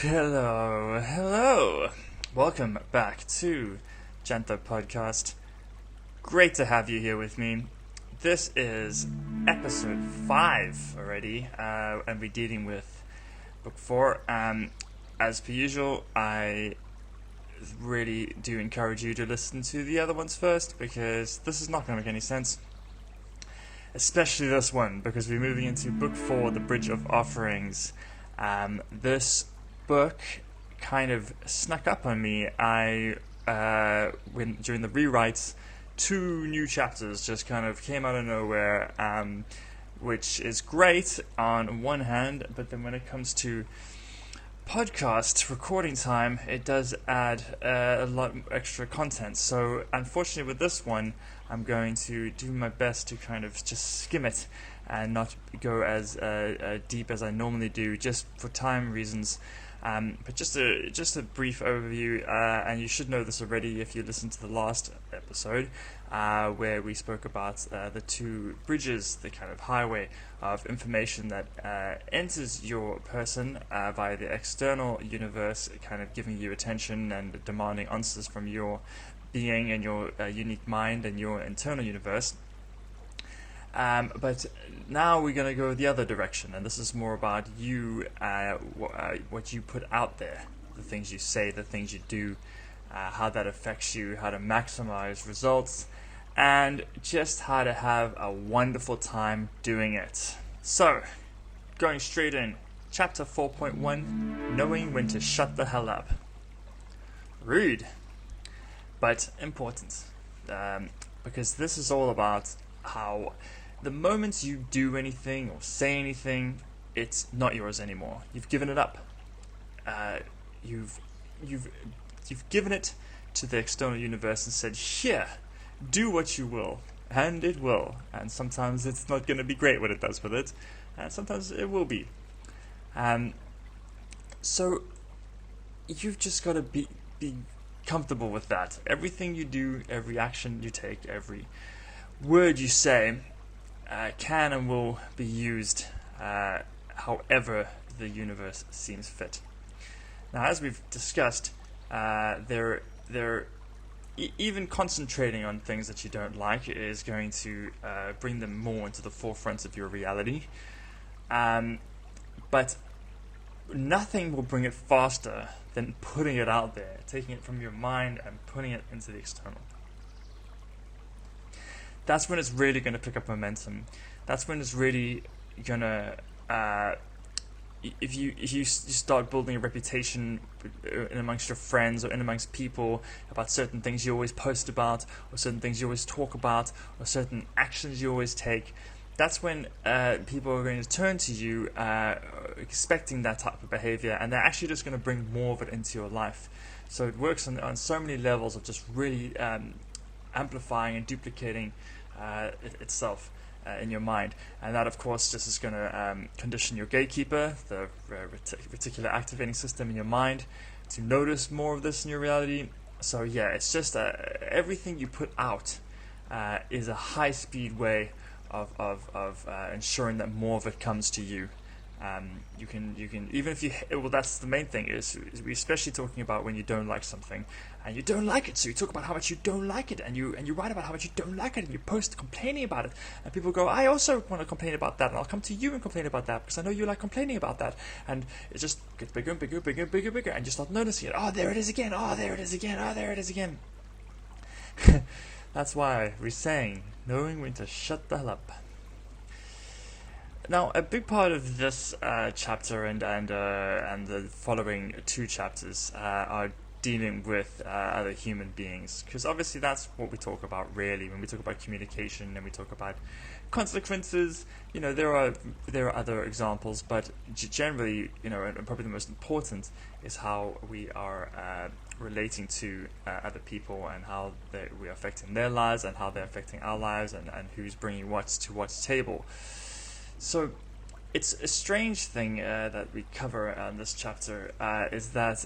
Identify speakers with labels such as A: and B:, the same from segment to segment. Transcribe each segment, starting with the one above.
A: Hello. Welcome back to Janthopodcast. Great to have you here with me. This is episode 5 already, and we're dealing with book 4. As per usual, I really do encourage you to listen to the other ones first, because this is not going to make any sense. Especially this one, because we're moving into book 4, The Bridge of Offerings. This book kind of snuck up on me. During the rewrites, 2 new chapters just kind of came out of nowhere, which is great on one hand, but then when it comes to podcast recording time, it does add a lot extra content. So unfortunately with this one, I'm going to do my best to kind of just skim it and not go as deep as I normally do, just for time reasons. But just a brief overview, and you should know this already if you listened to the last episode, where we spoke about the 2 bridges, the kind of highway of information that enters your person via the external universe, kind of giving you attention and demanding answers from your being and your unique mind and your internal universe. But now we're going to go the other direction, and this is more about you, what you put out there, the things you say, the things you do, how that affects you, how to maximize results, and just how to have a wonderful time doing it. So, going straight in, chapter 4.1, Knowing When to Shut the Hell Up. Rude, but important, because this is all about how the moment you do anything or say anything, it's not yours anymore. You've given it up. You've given it to the external universe and said, "Here, do what you will," and it will. And sometimes it's not going to be great what it does with it, and sometimes it will be. So you've just got to be comfortable with that. Everything you do, every action you take, every word you say, can and will be used however the universe seems fit. Now, as we've discussed, even concentrating on things that you don't like is going to bring them more into the forefront of your reality. But nothing will bring it faster than putting it out there, taking it from your mind and putting it into the external. That's when it's really going to pick up momentum. That's when it's really going to, if you start building a reputation in amongst your friends or in amongst people about certain things you always post about, or certain things you always talk about, or certain actions you always take, that's when people are going to turn to you expecting that type of behavior, and they're actually just going to bring more of it into your life. So it works on so many levels of just really amplifying and duplicating itself in your mind, and that of course just is going to condition your gatekeeper, the reticular activating system in your mind, to notice more of this in your reality. So yeah, it's just everything you put out is a high-speed way of ensuring that more of it comes to you. You can even if you, well, that's the main thing, is we're especially talking about when you don't like something and you don't like it, so you talk about how much you don't like it, and you write about how much you don't like it, and you post complaining about it, and people go, "I also want to complain about that, and I'll come to you and complain about that because I know you like complaining about that," and it just gets bigger and bigger, bigger and bigger, bigger, and you start noticing it. Oh, there it is again. Oh, there it is again. Oh, there it is again. That's why we're saying knowing when to shut the hell up. Now, a big part of this chapter and the following 2 chapters are dealing with other human beings, because obviously that's what we talk about really when we talk about communication and we talk about consequences. You know, there are other examples, but generally, you know, and probably the most important is how we are relating to other people, and how we're affecting their lives, and how they're affecting our lives, and who's bringing what to what table. So it's a strange thing that we cover in this chapter, is that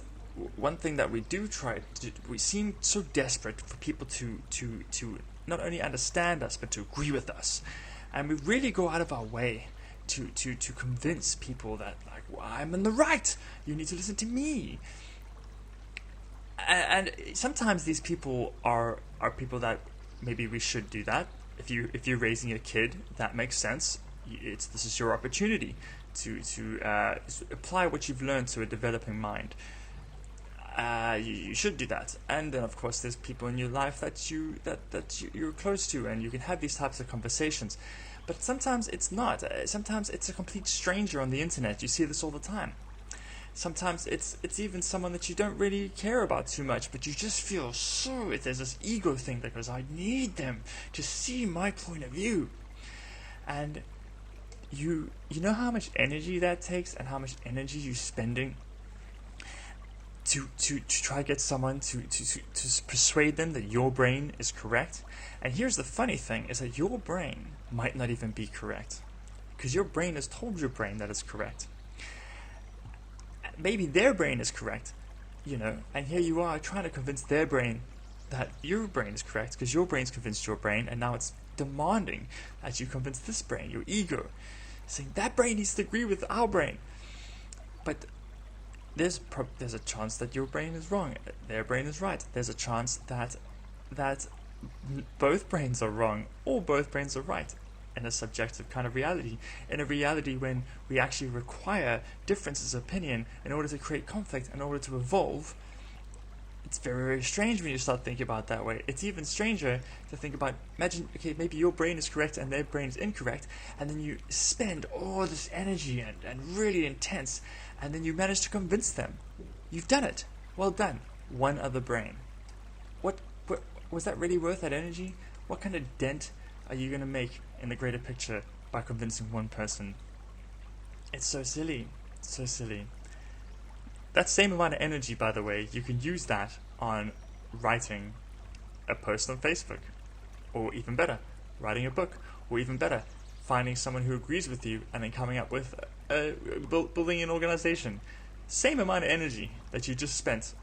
A: one thing that we do try to do, we seem so desperate for people to not only understand us but to agree with us, and we really go out of our way to convince people that, like, well, I'm in the right, you need to listen to me. And sometimes these people are people that maybe we should do that. If you're raising a kid, that makes sense. This is your opportunity to apply what you've learned to a developing mind. You should do that. And then, of course, there's people in your life that you're close to, and you can have these types of conversations. But sometimes it's not. Sometimes it's a complete stranger on the internet. You see this all the time. Sometimes it's even someone that you don't really care about too much, but you just feel there's this ego thing that goes, I need them to see my point of view. And you know how much energy that takes, and how much energy you're spending to try to get someone to persuade them that your brain is correct. And here's the funny thing, is that your brain might not even be correct, because your brain has told your brain that it's correct. Maybe their brain is correct, and here you are trying to convince their brain that your brain is correct, because your brain's convinced your brain, and now it's demanding that you convince this brain, your ego, saying that brain needs to agree with our brain. But there's a chance that your brain is wrong, their brain is right. There's a chance that both brains are wrong, or both brains are right, in a subjective kind of reality, in a reality when we actually require differences of opinion in order to create conflict, in order to evolve. It's very, very strange when you start thinking about it that way. It's even stranger to think about, imagine, okay, maybe your brain is correct and their brain is incorrect, and then you spend all this energy and really intense, and then you manage to convince them. You've done it. Well done. One other brain. What was that really worth that energy? What kind of dent are you going to make in the greater picture by convincing one person? It's so silly. So silly. That same amount of energy, by the way, you can use that on writing a post on Facebook. Or even better, writing a book. Or even better, finding someone who agrees with you and then coming up with building an organization. Same amount of energy that you just spent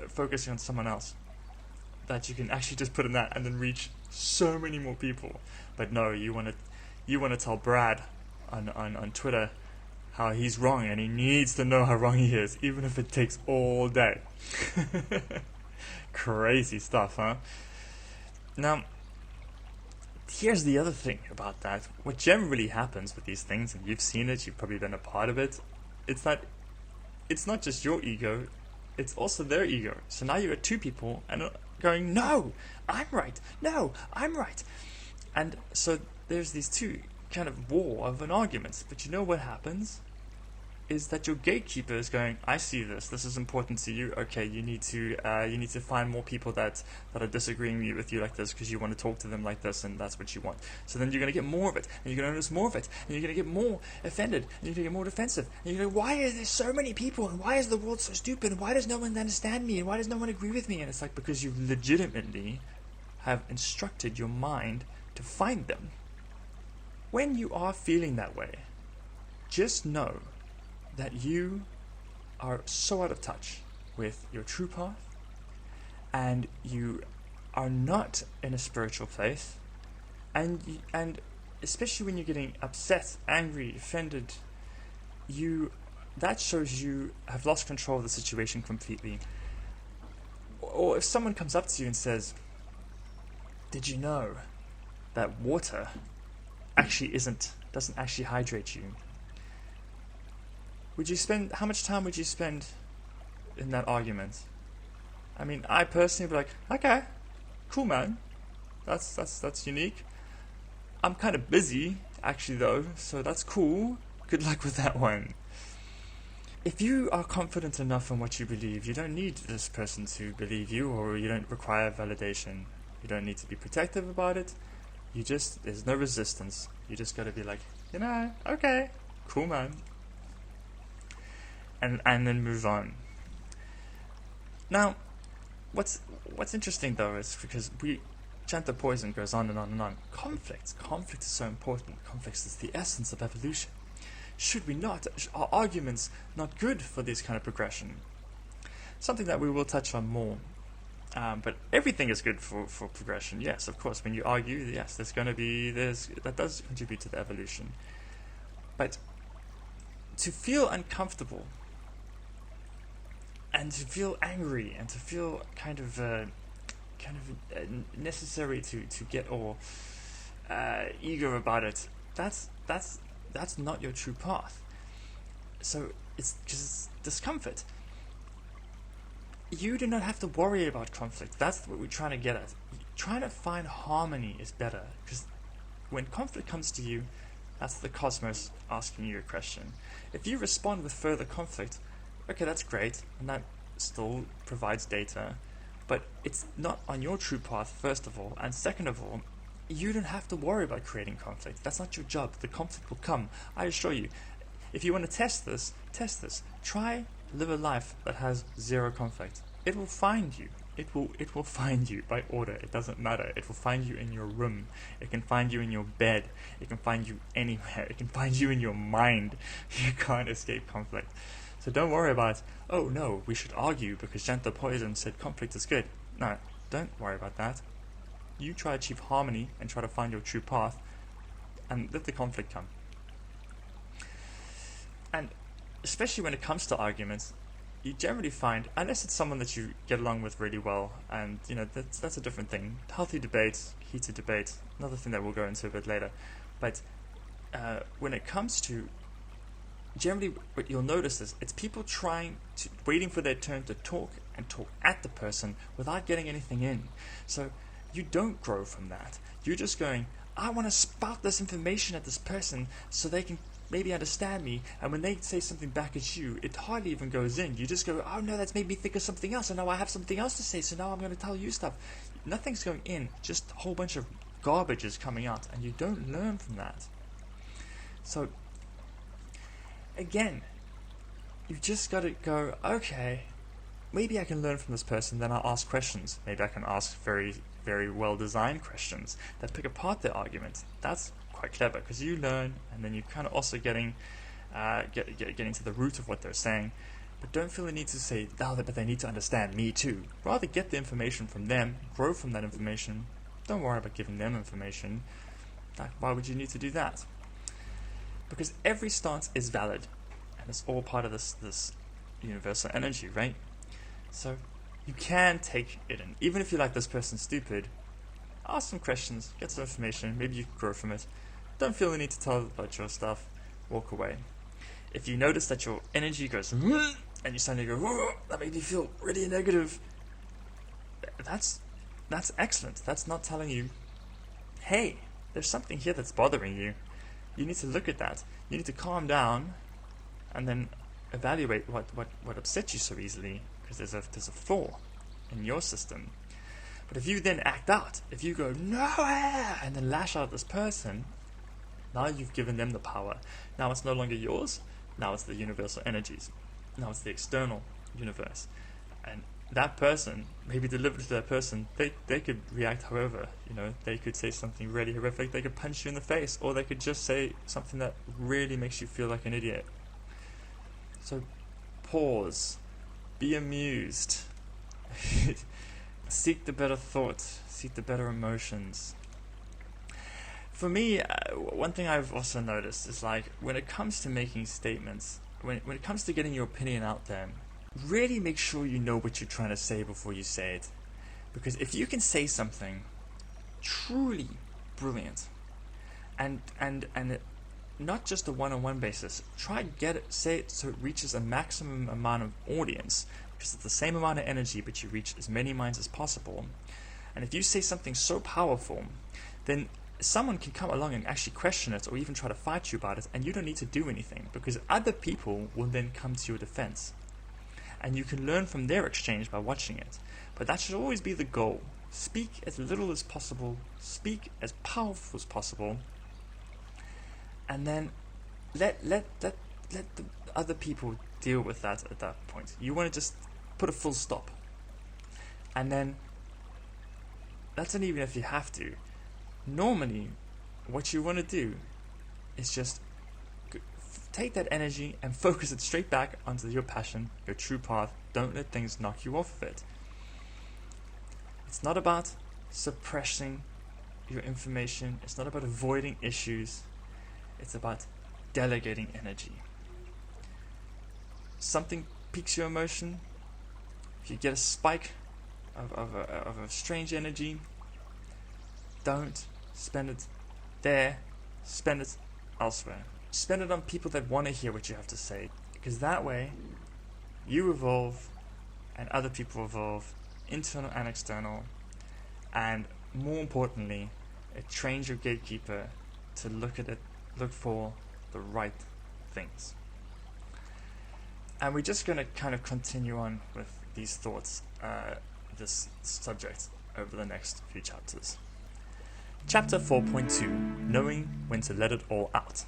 A: focusing on someone else, that you can actually just put in that and then reach so many more people. But no, you want to tell Brad on Twitter how he's wrong, and he needs to know how wrong he is, even if it takes all day. Crazy stuff, huh? Now, here's the other thing about that. What generally happens with these things, and you've seen it, you've probably been a part of it, it's not just your ego, it's also their ego. So now you got two people and going, no, I'm right. No, I'm right. And so there's these two kind of war of an argument. But you know what happens? Is that your gatekeeper is going, I see this. This is important to you. Okay, you need to find more people that are disagreeing with you like this, because you want to talk to them like this, and that's what you want. So then you're going to get more of it, and you're going to notice more of it, and you're going to get more offended, and you're going to get more defensive. And you're going to go, why are there so many people, and why is the world so stupid, and why does no one understand me, and why does no one agree with me? And it's like, because you legitimately have instructed your mind to find them. When you are feeling that way, just know that you are so out of touch with your true path, and you are not in a spiritual place, and especially when you're getting upset, angry, offended, that shows you have lost control of the situation completely. Or if someone comes up to you and says, did you know that water actually doesn't actually hydrate you? How much time would you spend in that argument? I mean, I personally would be like, okay, cool, man. That's unique. I'm kind of busy, actually, though, so that's cool. Good luck with that one. If you are confident enough in what you believe, you don't need this person to believe you, or you don't require validation. You don't need to be protective about it. There's no resistance. You just gotta be like, okay, cool, man. And then move on. Now, what's interesting though is, because Janthopoyism goes on and on and on. Conflict is so important. Conflict is the essence of evolution. Are arguments not good for this kind of progression? Something that we will touch on more. But everything is good for progression. Yes, of course. When you argue, yes, that does contribute to the evolution. But to feel uncomfortable and to feel angry and to feel kind of necessary to get all eager about it, that's not your true path. So it's just discomfort. You do not have to worry about conflict. That's what we're trying to get at. Trying to find harmony is better, because when conflict comes to you, that's the cosmos asking you a question. If you respond with further conflict, okay, that's great, and that still provides data, but it's not on your true path, first of all, and second of all, you don't have to worry about creating conflict. That's not your job. The conflict will come. I assure you. If you want to test this. Try live a life that has zero conflict. It will find you. It will find you by order. It doesn't matter. It will find you in your room. It can find you in your bed. It can find you anywhere. It can find you in your mind. You can't escape conflict. So don't worry about, oh no, we should argue because Janthopoyism said conflict is good. No, don't worry about that. You try to achieve harmony and try to find your true path, and let the conflict come. And especially when it comes to arguments, you generally find, unless it's someone that you get along with really well, and that's a different thing. Healthy debates, heated debates, another thing that we'll go into a bit later. But when it comes to, generally what you'll notice is it's people waiting for their turn to talk and talk at the person without getting anything in. So you don't grow from that. You're just going, I want to spout this information at this person so they can maybe understand me, and when they say something back at you, it hardly even goes in. You just go, oh no, that's made me think of something else, and now I have something else to say, so now I'm going to tell you stuff. Nothing's going in, just a whole bunch of garbage is coming out, and you don't learn from that. So, again, you've just got to go, okay, maybe I can learn from this person, then I'll ask questions. Maybe I can ask very, very well-designed questions that pick apart their argument. That's quite clever, because you learn, and then you're kind of also getting to the root of what they're saying. But don't feel the need to say, oh, but they need to understand me too. Rather get the information from them, grow from that information. Don't worry about giving them information. Why would you need to do that? Because every stance is valid, and it's all part of this universal energy, right? So you can take it in. Even if you like this person stupid, ask some questions, get some information, maybe you can grow from it. Don't feel the need to tell about your stuff, walk away. If you notice that your energy goes, and you suddenly go, that made me feel really negative, that's excellent. That's not telling you, hey, there's something here that's bothering you. You need to look at that. You need to calm down and then evaluate what upset you so easily, because there's a flaw in your system. But if you then act out, if you go, no, and then lash out at this person, now you've given them the power. Now it's no longer yours. Now it's the universal energies. Now it's the external universe. And that person, maybe delivered to that person, they could react however. They could say something really horrific. They could punch you in the face, or they could just say something that really makes you feel like an idiot. So pause. Be amused. Seek the better thought. Seek the better emotions. For me, one thing I've also noticed is, like, when it comes to making statements, when it comes to getting your opinion out there, really make sure you know what you're trying to say before you say it. Because if you can say something truly brilliant, and not just a one-on-one basis, try to say it so it reaches a maximum amount of audience, because it's the same amount of energy, but you reach as many minds as possible. And if you say something so powerful, then someone can come along and actually question it, or even try to fight you about it, and you don't need to do anything, because other people will then come to your defense. And you can learn from their exchange by watching it. But that should always be the goal. Speak as little as possible, speak as powerful as possible, and then let the other people deal with that at that point. You want to just put a full stop. And then, that's not even if you have to. Normally, what you want to do is just take that energy and focus it straight back onto your passion, your true path. Don't let things knock you off of it. It's not about suppressing your information. It's not about avoiding issues. It's about delegating energy. something piques your emotion, if you get a spike of a strange energy, don't spend it there, spend it elsewhere. Spend it on people that want to hear what you have to say, because that way you evolve and other people evolve, internal and external, and more importantly, it trains your gatekeeper to look for the right things. And we're just going to kind of continue on with these thoughts, this subject, over the next few chapters. Chapter 4.2, Knowing When to Let It All Out.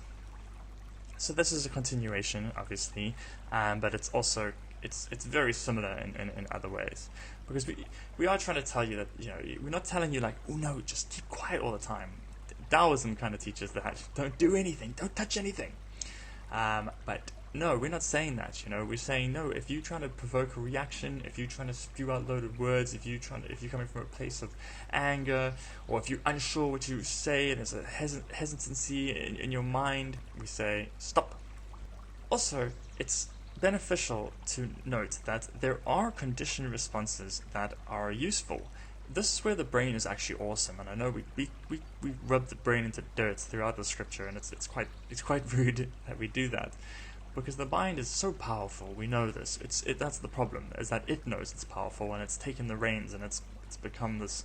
A: So this is a continuation, obviously, but it's also it's very similar in other ways, because we are trying to tell you that, we're not telling you like, oh no, just keep quiet all the time. Taoism kind of teaches that, don't do anything, don't touch anything. But no, we're not saying that. We're saying no. If you're trying to provoke a reaction, if you're trying to spew out loaded words, if you're coming from a place of anger, or if you're unsure what you say and there's a hesitancy in your mind, we say stop. Also, it's beneficial to note that there are conditioned responses that are useful. This is where the brain is actually awesome, and I know we rub the brain into dirt throughout the scripture, and it's quite rude that we do that, because the mind is so powerful. We know this. That's the problem, is that it knows it's powerful, and it's taken the reins, and it's become this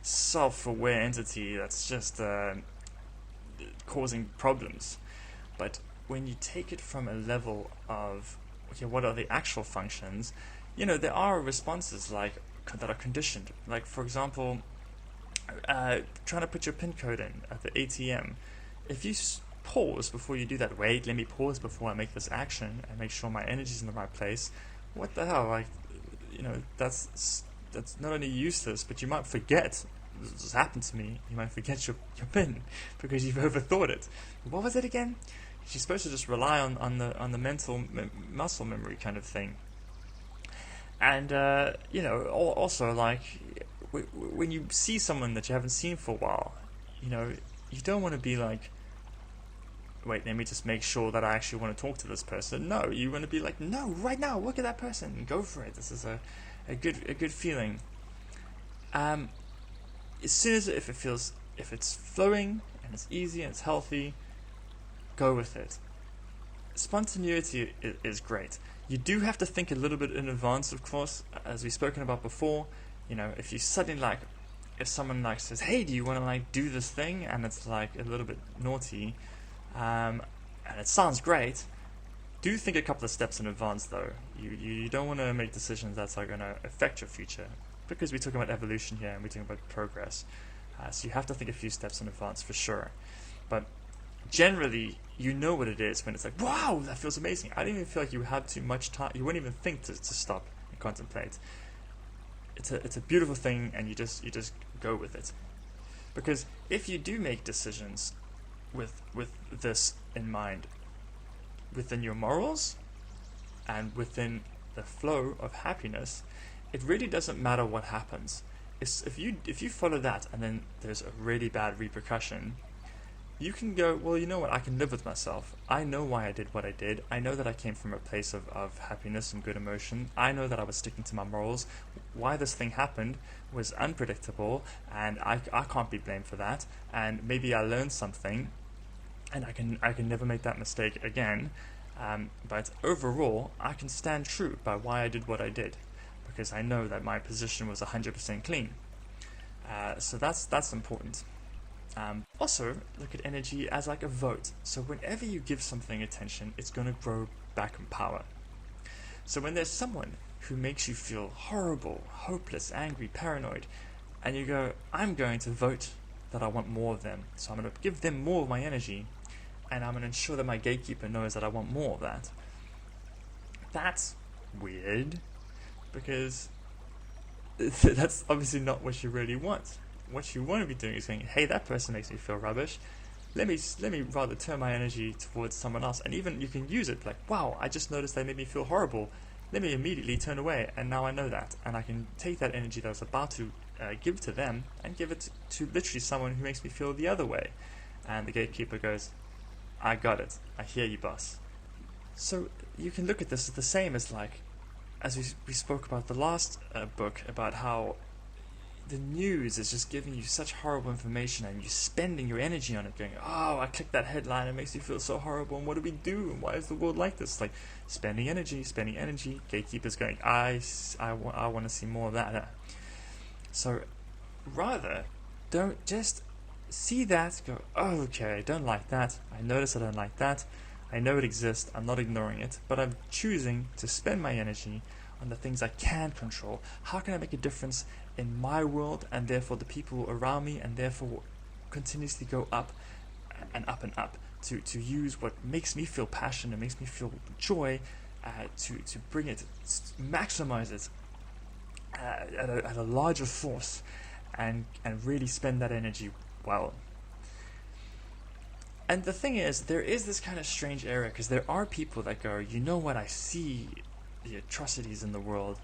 A: self-aware entity that's just causing problems. But when you take it from a level of, okay, what are the actual functions? There are responses that are conditioned. Like, for example, trying to put your PIN code in at the ATM. If you pause before you do that, wait, let me pause before I make this action and make sure my energy's in the right place. What the hell? That's not only useless, but you might forget. This has happened to me. You might forget your PIN because you've overthought it. What was it again? You're supposed to just rely on the mental muscle memory kind of thing. And also, like, when you see someone that you haven't seen for a while, you don't want to be like, wait, let me just make sure that I actually want to talk to this person. No, you want to be like, no, right now, look at that person, go for it. This is a good feeling. As soon as if it's flowing and it's easy and it's healthy, go with it. Spontaneity is great. You do have to think a little bit in advance, of course, as we've spoken about before. If you suddenly if someone says, hey, do you want to do this thing, and it's a little bit naughty, and it sounds great, do think a couple of steps in advance, though. You don't want to make decisions that are going to affect your future, because we're talking about evolution here and we're talking about progress. So you have to think a few steps in advance for sure. But generally, you know what it is when it's like, wow, that feels amazing. I don't even feel like you had too much time. You wouldn't even think to stop and contemplate. It's a beautiful thing, and you just go with it. Because if you do make decisions with this in mind, within your morals and within the flow of happiness, it really doesn't matter what happens. If you follow that and then there's a really bad repercussion, you can go, well, you know what, I can live with myself. I know why I did what I did. I know that I came from a place of happiness and good emotion. I know that I was sticking to my morals. Why this thing happened was unpredictable, and I can't be blamed for that. And maybe I learned something, and I can never make that mistake again. But overall, I can stand true by why I did what I did, because I know that my position was 100% clean. So that's important. Also, look at energy as like a vote. So whenever you give something attention, it's going to grow back in power. So when there's someone who makes you feel horrible, hopeless, angry, paranoid, and you go, I'm going to vote that I want more of them. So I'm going to give them more of my energy, and I'm going to ensure that my gatekeeper knows that I want more of that. That's weird, because that's obviously not what you really want. What you want to be doing is saying, hey, that person makes me feel rubbish. Let me rather turn my energy towards someone else. And even you can use it like, wow, I just noticed they made me feel horrible. Let me immediately turn away, and now I know that. And I can take that energy that I was about to give to them and give it to literally someone who makes me feel the other way. And the gatekeeper goes, I got it. I hear you, boss. So you can look at this as the same as like, as we spoke about the last book, about how the news is just giving you such horrible information and you're spending your energy on it, going, oh, I clicked that headline, it makes me feel so horrible, and what do we do, and why is the world like this? Like, spending energy, gatekeepers going, I want to see more of that. So rather, don't just see that, go, oh, okay, I don't like that, I notice I don't like that, I know it exists, I'm not ignoring it, but I'm choosing to spend my energy on the things I can control. How can I make a difference in my world, and therefore the people around me, and therefore continuously go up and up and up, to use what makes me feel passion and makes me feel joy, to bring it, maximize it at a larger force, and really spend that energy well. And the thing is, there is this kind of strange area, because there are people that go, you know what, I see the atrocities in the world,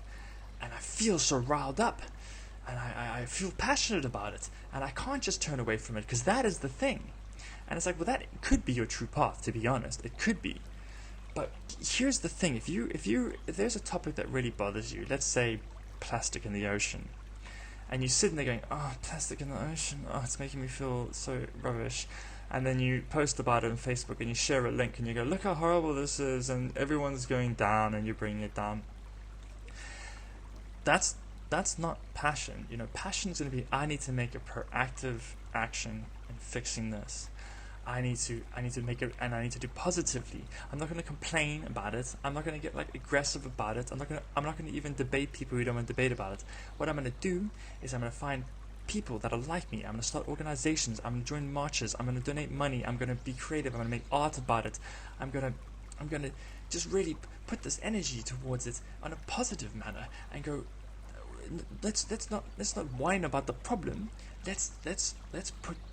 A: and I feel so riled up, and I feel passionate about it, and I can't just turn away from it, because that is the thing. And it's like, well, that could be your true path, to be honest, it could be. But here's the thing, if there's a topic that really bothers you, let's say plastic in the ocean, and you're sitting there going, oh, plastic in the ocean, oh, it's making me feel so rubbish, and then you post about it on Facebook and you share a link and you go, look how horrible this is, and everyone's going down, and you're bringing it down. That's not passion. Passion is going to be, I need to make a proactive action in fixing this. I need to make it, and I need to do positively. I'm not going to complain about it. I'm not going to get aggressive about it. I'm not going to even debate people who don't want to debate about it. What I'm going to do is I'm going to find people that are like me. I'm going to start organizations. I'm going to join marches. I'm going to donate money. I'm going to be creative. I'm going to make art about it. I'm going to just really put this energy towards it on a positive manner, and go, let's not whine about the problem. Let's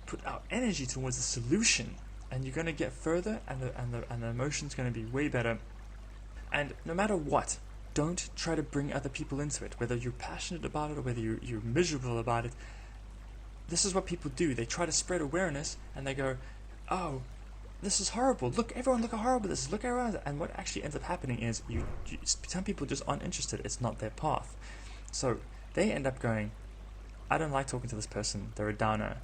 A: put our energy towards the solution, and you're going to get further, and the emotion's going to be way better. And no matter what, don't try to bring other people into it, whether you're passionate about it or whether you're miserable about it. This is what people do. They try to spread awareness, and they go, oh, this is horrible. Look, everyone, look how horrible this is. Look around. And what actually ends up happening is some people just aren't interested. It's not their path. So they end up going, I don't like talking to this person. They're a downer.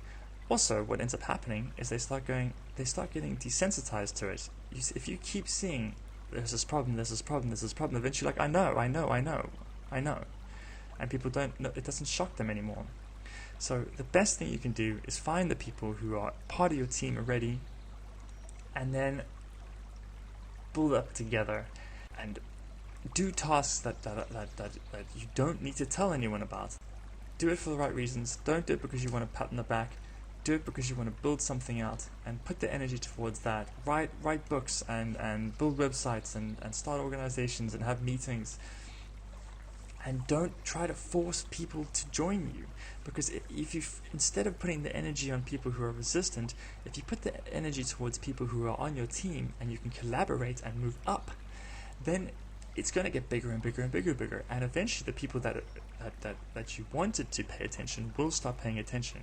A: Also, what ends up happening is they start getting desensitized to it. If you keep seeing, there's this problem, eventually you're like, I know. And people don't know, it doesn't shock them anymore. So the best thing you can do is find the people who are part of your team already, and then build up together, and do tasks that you don't need to tell anyone about. Do it for the right reasons. Don't do it because you want a pat on the back. Do it because you want to build something out, and put the energy towards that. Write books and build websites and start organizations and have meetings. And don't try to force people to join you, because if you, instead of putting the energy on people who are resistant, if you put the energy towards people who are on your team and you can collaborate and move up, then it's going to get bigger and bigger and bigger, and eventually the people that you wanted to pay attention will start paying attention,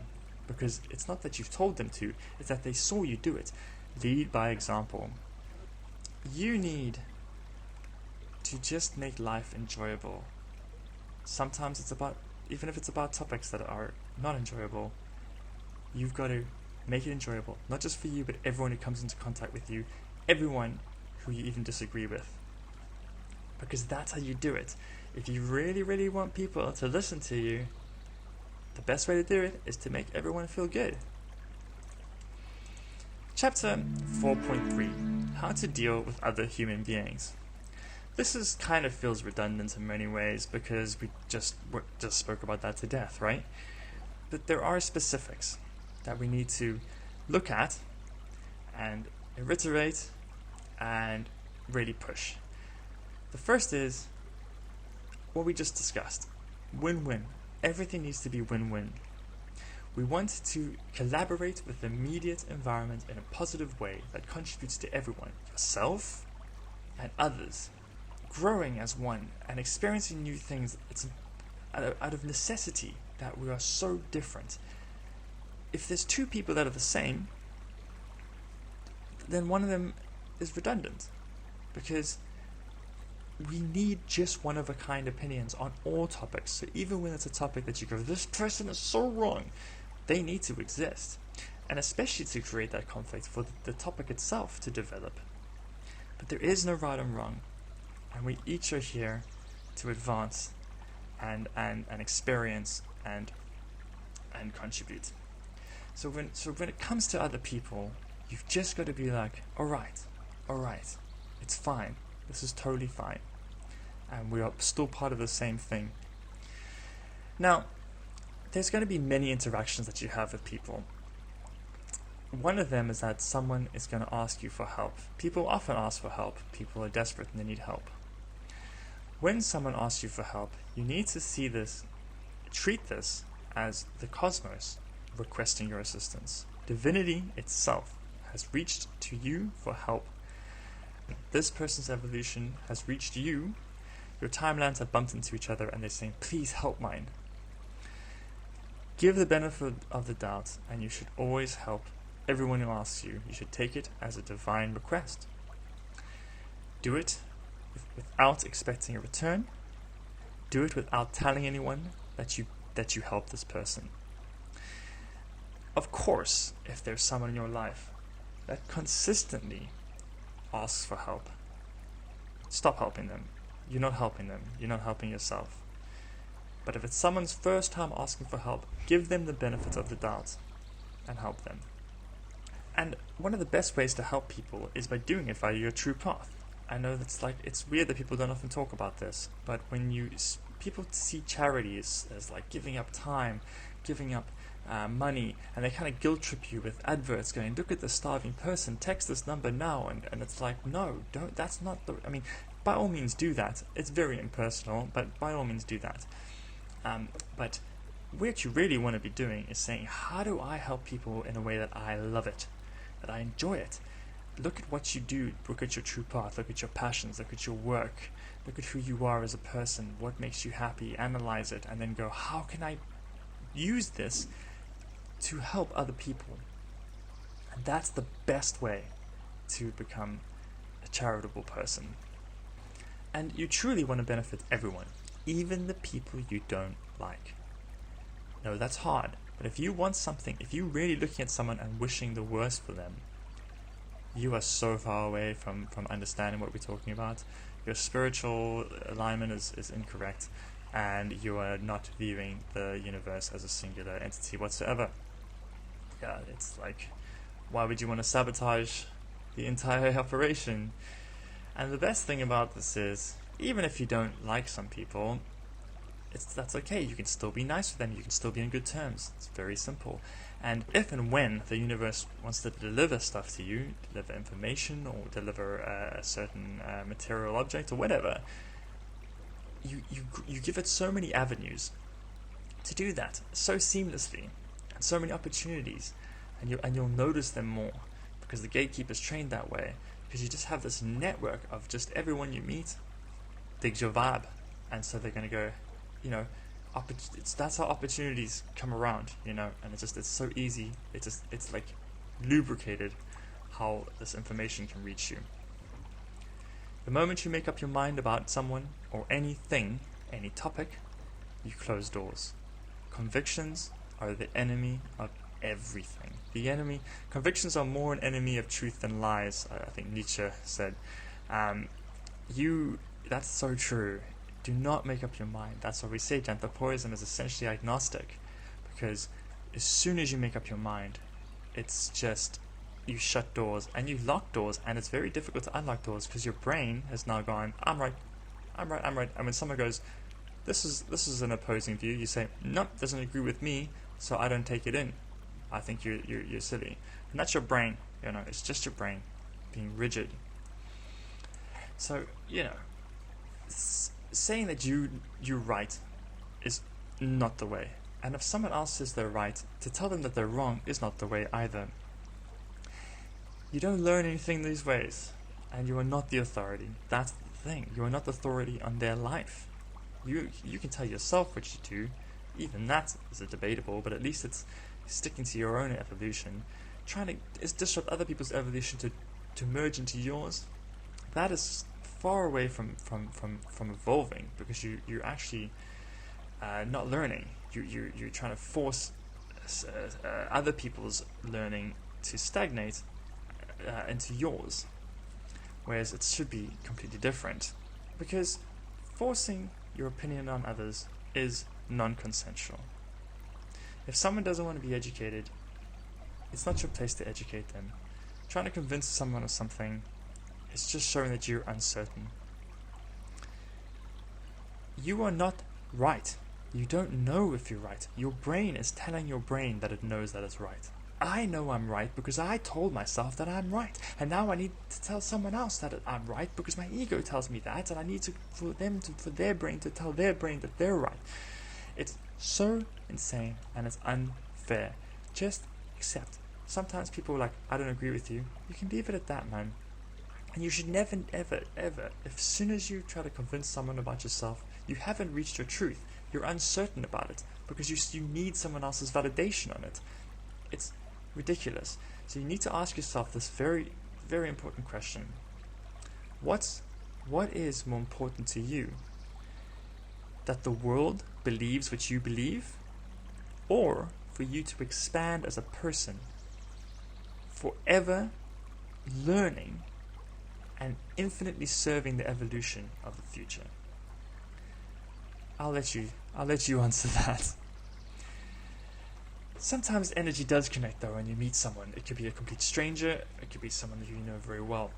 A: because it's not that you've told them to, it's that they saw you do it. Lead by example. You need to just make life enjoyable. Sometimes it's about, even if it's about topics that are not enjoyable, you've got to make it enjoyable, not just for you, but everyone who comes into contact with you, everyone who you even disagree with. Because that's how you do it. If you really, really want people to listen to you, the best way to do it is to make everyone feel good. Chapter 4.3, How to Deal with Other Human Beings. This kind of feels redundant in many ways, because we just spoke about that to death, right? But there are specifics that we need to look at and reiterate and really push. The first is what we just discussed. Win-win. Everything needs to be win-win. We want to collaborate with the immediate environment in a positive way that contributes to everyone, yourself and others, growing as one and experiencing new things. It's out of necessity that we are so different. If there's two people that are the same, then one of them is redundant, because we need just one-of-a-kind opinions on all topics. So even when it's a topic that you go, this person is so wrong, they need to exist. And especially to create that conflict for the topic itself to develop. But there is no right and wrong. And we each are here to advance and experience and contribute. So when it comes to other people, you've just got to be like, all right, it's fine. This is totally fine. And we are still part of the same thing. Now, there's going to be many interactions that you have with people. One of them is that someone is going to ask you for help. People often ask for help. People are desperate and they need help. When someone asks you for help, you need to treat this as the cosmos requesting your assistance. Divinity itself has reached to you for help. This person's evolution has reached you. Your timelines have bumped into each other and they're saying, please help mine. Give the benefit of the doubt, and you should always help everyone who asks you. You should take it as a divine request. Do it without expecting a return. Do it without telling anyone that you help this person. Of course, if there's someone in your life that consistently asks for help, stop helping them. You're not helping them. You're not helping yourself. But if it's someone's first time asking for help, give them the benefit of the doubt and help them. And one of the best ways to help people is by doing it via your true path. I know it's weird that people don't often talk about this, but when people see charity as like giving up time, giving up money, and they kind of guilt trip you with adverts going, look at this starving person, text this number now, and it's like, no, don't. That's not by all means do that. It's very impersonal, but by all means do that. But what you really want to be doing is saying, how do I help people in a way that I love it, that I enjoy it? Look at what you do, look at your true path, look at your passions, look at your work, look at who you are as a person, what makes you happy, analyze it, and then go, how can I use this to help other people? And that's the best way to become a charitable person. And you truly want to benefit everyone, even the people you don't like. No, that's hard, but if you want something, if you're really looking at someone and wishing the worst for them, you are so far away from understanding what we're talking about. Your spiritual alignment is incorrect, and you are not viewing the universe as a singular entity whatsoever. Yeah, it's like, why would you want to sabotage the entire operation? And the best thing about this is, even if you don't like some people, that's okay. You can still be nice with them. You can still be on good terms. It's very simple. And if and when the universe wants to deliver stuff to you, deliver information or deliver a certain material object or whatever, you give it so many avenues to do that so seamlessly, and so many opportunities, and you'll notice them more because the gatekeeper's trained that way. Because you just have this network of just everyone you meet digs your vibe, and so they're going to go, that's how opportunities come around, and it's so easy. It's like lubricated how this information can reach you. The moment you make up your mind about someone or anything, any topic, you close doors. Convictions are the enemy of everything. Convictions are more an enemy of truth than lies, I think Nietzsche said. That's so true. Do not make up your mind. That's what we say. Janthopoyism is essentially agnostic, because as soon as you make up your mind, it's just you shut doors and you lock doors, and it's very difficult to unlock doors because your brain has now gone, I'm right. And when someone goes, this is an opposing view, you say, nope, doesn't agree with me, so I don't take it in. I think you're silly. And that's your brain. It's just your brain being rigid. So saying that you're right is not the way. And if someone else says they're right, to tell them that they're wrong is not the way either. You don't learn anything these ways, and you are not the authority. That's the thing. You are not the authority on their life. You can tell yourself what you do. Even that is debatable, but at least it's sticking to your own evolution. Trying to disrupt other people's evolution to merge into yours. that is far away from evolving, because you're actually not learning. You're trying to force other people's learning to stagnate into yours, whereas it should be completely different, because forcing your opinion on others is non-consensual. If someone doesn't want to be educated, it's not your place to educate them. Trying to convince someone of something is just showing that you're uncertain. You are not right. You don't know if you're right. Your brain is telling your brain that it knows that it's right. I know I'm right because I told myself that I'm right, and now I need to tell someone else that I'm right because my ego tells me that, and I need for their brain to tell their brain that they're right. It's so insane and it's unfair. Just accept. Sometimes people are like, I don't agree with you. You can leave it at that, man. And you should never, ever, ever, as soon as you try to convince someone about yourself, you haven't reached your truth. You're uncertain about it because you need someone else's validation on it. It's ridiculous. So you need to ask yourself this very, very important question. What is more important to you? That the world believes what you believe, or for you to expand as a person, forever learning and infinitely serving the evolution of the future? I'll let you answer that. Sometimes energy does connect though when you meet someone. It could be a complete stranger, it could be someone that you know very well.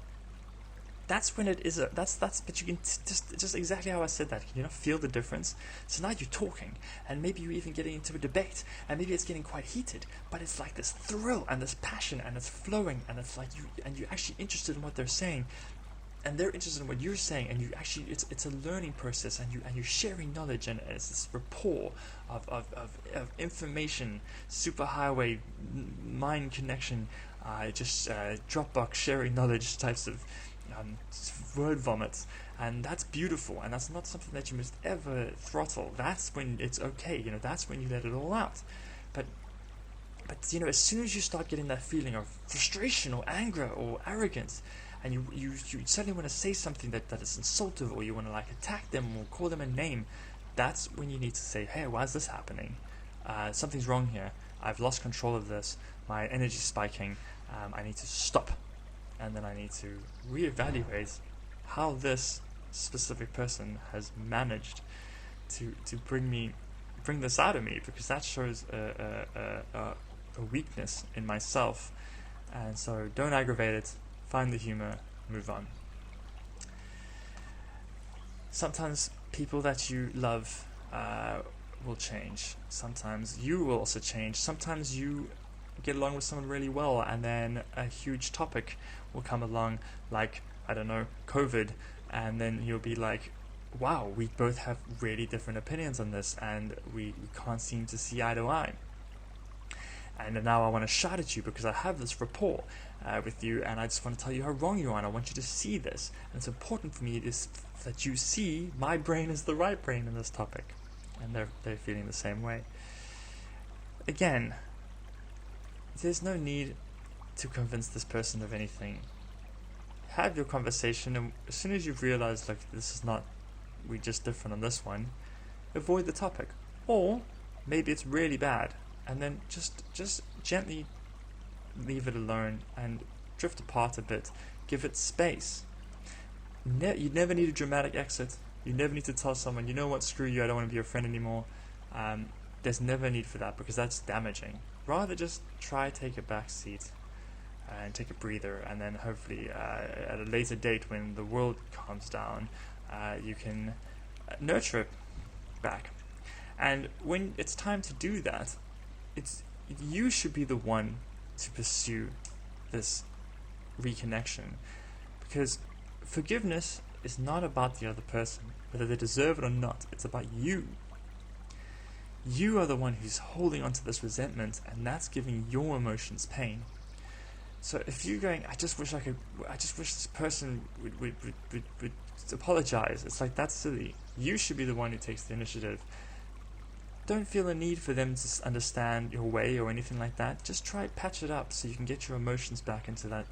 A: That's when it is but you can just exactly how I said that. Can you not feel the difference? So now you're talking, and maybe you're even getting into a debate, and maybe it's getting quite heated, but it's like this thrill and this passion, and it's flowing, and it's like you're actually interested in what they're saying, and they're interested in what you're saying, and you actually it's a learning process, and you're sharing knowledge, and it's this rapport of information, superhighway mind connection, Dropbox sharing knowledge types of word vomits, and that's beautiful, and that's not something that you must ever throttle. That's when it's okay, that's when you let it all out. But as soon as you start getting that feeling of frustration or anger or arrogance, and you suddenly want to say something that is insultive, or you want to attack them or call them a name, that's when you need to say, hey, why is this happening? Something's wrong here. I've lost control of this. My energy's spiking. I need to stop. And then I need to reevaluate how this specific person has managed to bring this out of me, because that shows a weakness in myself. And so don't aggravate it. Find the humor. Move on. Sometimes people that you love will change. Sometimes you will also change. Sometimes you get along with someone really well, and then a huge topic will come along, like, I don't know, COVID, and then you'll be like, wow, we both have really different opinions on this, and we can't seem to see eye to eye. And now I want to shout at you because I have this rapport with you, and I just want to tell you how wrong you are, and I want you to see this. And it's important for me that you see my brain is the right brain in this topic, and they're feeling the same way. Again, there's no need to convince this person of anything. Have your conversation, and as soon as you've realized, we're just different on this one, avoid the topic. Or maybe it's really bad, and then just gently leave it alone and drift apart a bit. Give it space. You never need a dramatic exit. You never need to tell someone, you know what, screw you, I don't want to be your friend anymore. There's never a need for that, because that's damaging. Rather just take a back seat and take a breather, and then hopefully at a later date when the world calms down, you can nurture it back. And when it's time to do that, you should be the one to pursue this reconnection, because forgiveness is not about the other person, whether they deserve it or not. It's about you. You are the one who's holding onto this resentment, and that's giving your emotions pain. So if you're going, I just wish this person would apologize, it's like, that's silly. You should be the one who takes the initiative. Don't feel a need for them to understand your way or anything like that. Just try to patch it up so you can get your emotions back into that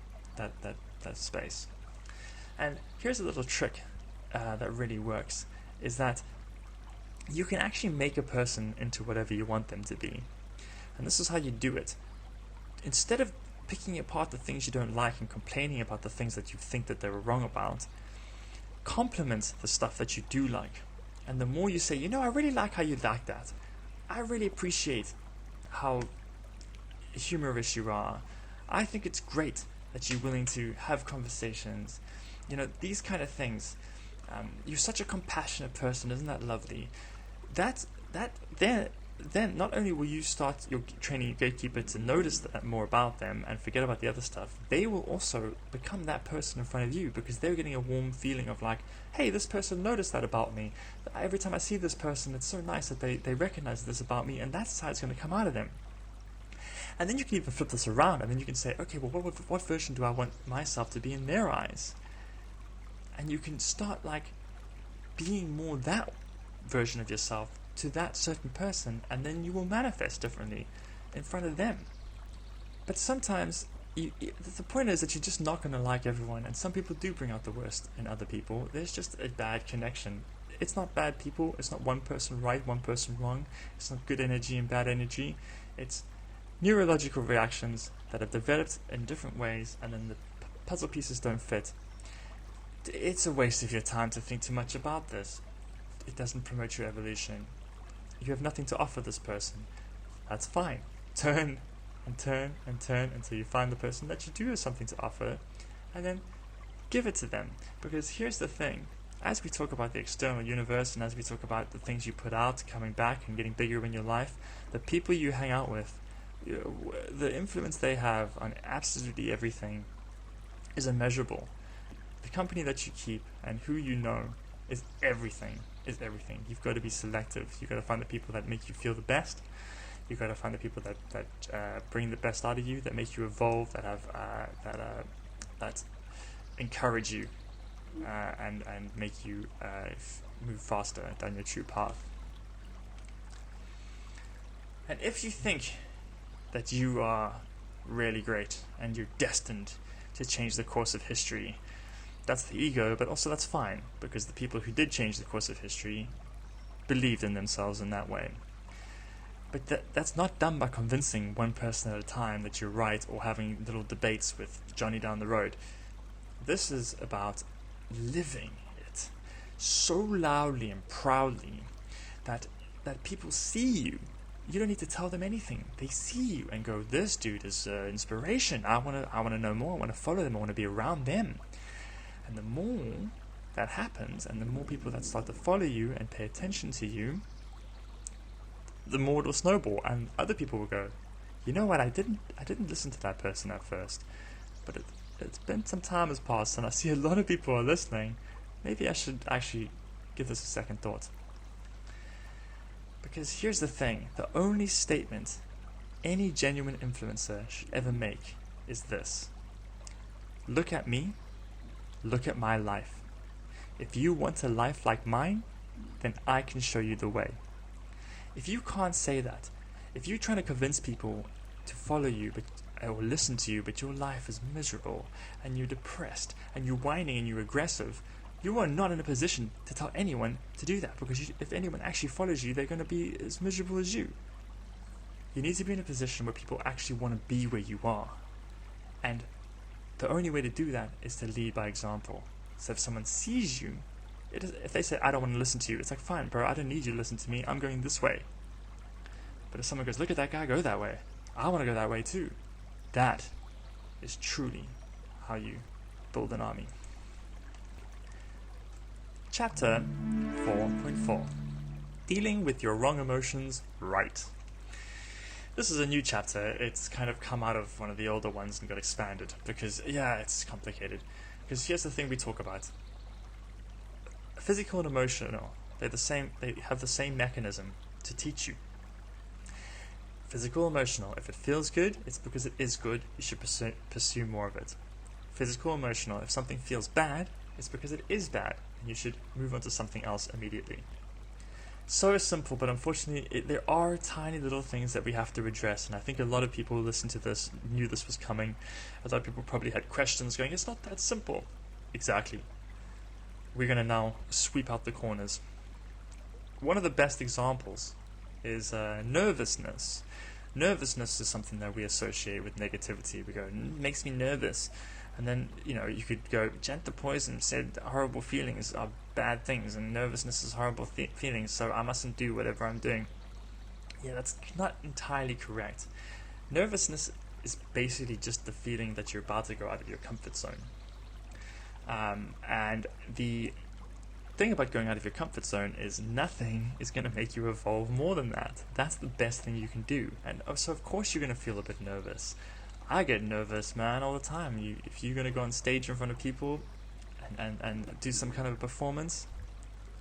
A: space. And here's a little trick that really works, is that you can actually make a person into whatever you want them to be. And this is how you do it. Instead of picking apart the things you don't like and complaining about the things that you think that they were wrong about, compliment the stuff that you do like. And the more you say, I really like how you like that. I really appreciate how humorous you are. I think it's great that you're willing to have conversations. These kind of things. You're such a compassionate person, isn't that lovely? Then not only will you start your training your gatekeeper to notice that more about them and forget about the other stuff, they will also become that person in front of you, because they're getting a warm feeling of like, hey, this person noticed that about me. Every time I see this person, it's so nice that they recognize this about me, and that's how it's going to come out of them. And then you can even flip this around, and then you can say, okay, well, what version do I want myself to be in their eyes? And you can start being more that version of yourself to that certain person, and then you will manifest differently in front of them. But sometimes the point is that you're just not going to like everyone, and some people do bring out the worst in other people. There's just a bad connection. It's not bad people, it's not one person right, one person wrong, it's not good energy and bad energy. It's neurological reactions that have developed in different ways, and then the puzzle pieces don't fit. It's a waste of your time to think too much about this. It doesn't promote your evolution. You have nothing to offer this person. That's fine. Turn and turn and turn until you find the person that you do have something to offer, and then give it to them. Because here's the thing. As we talk about the external universe, and as we talk about the things you put out coming back and getting bigger in your life, the people you hang out with, the influence they have on absolutely everything is immeasurable. The company that you keep and who you know is everything. You've got to be selective. You've got to find the people that make you feel the best. You've got to find the people that bring the best out of you, that make you evolve, that have that encourage you and make you move faster down your true path. And if you think that you are really great and you're destined to change the course of history, that's the ego, but also that's fine, because the people who did change the course of history believed in themselves in that way. But that's not done by convincing one person at a time that you're right, or having little debates with Johnny down the road. This is about living it so loudly and proudly that people see you. You don't need to tell them anything. They see you and go, this dude is inspiration. I want to know more. I want to follow them. I want to be around them. And the more that happens, and the more people that start to follow you and pay attention to you, the more it will snowball, and other people will go, you know what, I didn't listen to that person at first, but it's been some time has passed, and I see a lot of people are listening. Maybe I should actually give this a second thought. Because here's the thing, the only statement any genuine influencer should ever make is this: look at me, look at my life. If you want a life like mine, then I can show you the way. If you can't say that, if you're trying to convince people to follow you or listen to you, but your life is miserable and you're depressed and you're whining and you're aggressive, you are not in a position to tell anyone to do that, because if anyone actually follows you, they're going to be as miserable as you. You need to be in a position where people actually want to be where you are. And the only way to do that is to lead by example. So if someone sees you, if they say, I don't want to listen to you, it's like, fine, bro, I don't need you to listen to me. I'm going this way. But if someone goes, look at that guy go that way, I want to go that way too. That is truly how you build an army. Chapter 4.4. Dealing with your wrong emotions right. This is a new chapter. It's kind of come out of one of the older ones and got expanded because, it's complicated. Because here's the thing we talk about. Physical and emotional, they have the same mechanism to teach you. Physical, emotional, if it feels good, it's because it is good. You should pursue more of it. Physical, emotional, if something feels bad, it's because it is bad, and you should move on to something else immediately. So simple, but unfortunately there are tiny little things that we have to address, and I think a lot of people who listened to this knew this was coming. A lot of people probably had questions going, it's not that simple. Exactly. We're going to now sweep out the corners. One of the best examples is nervousness. Nervousness is something that we associate with negativity. We go, it makes me nervous. And then, you could go, Janthopoyism said horrible feelings are bad things, and nervousness is horrible feelings, so I mustn't do whatever I'm doing. Yeah, that's not entirely correct. Nervousness is basically just the feeling that you're about to go out of your comfort zone. And the thing about going out of your comfort zone is nothing is going to make you evolve more than that. That's the best thing you can do. And so of course you're going to feel a bit nervous. I get nervous, man, all the time. If you're going to go on stage in front of people and do some kind of a performance,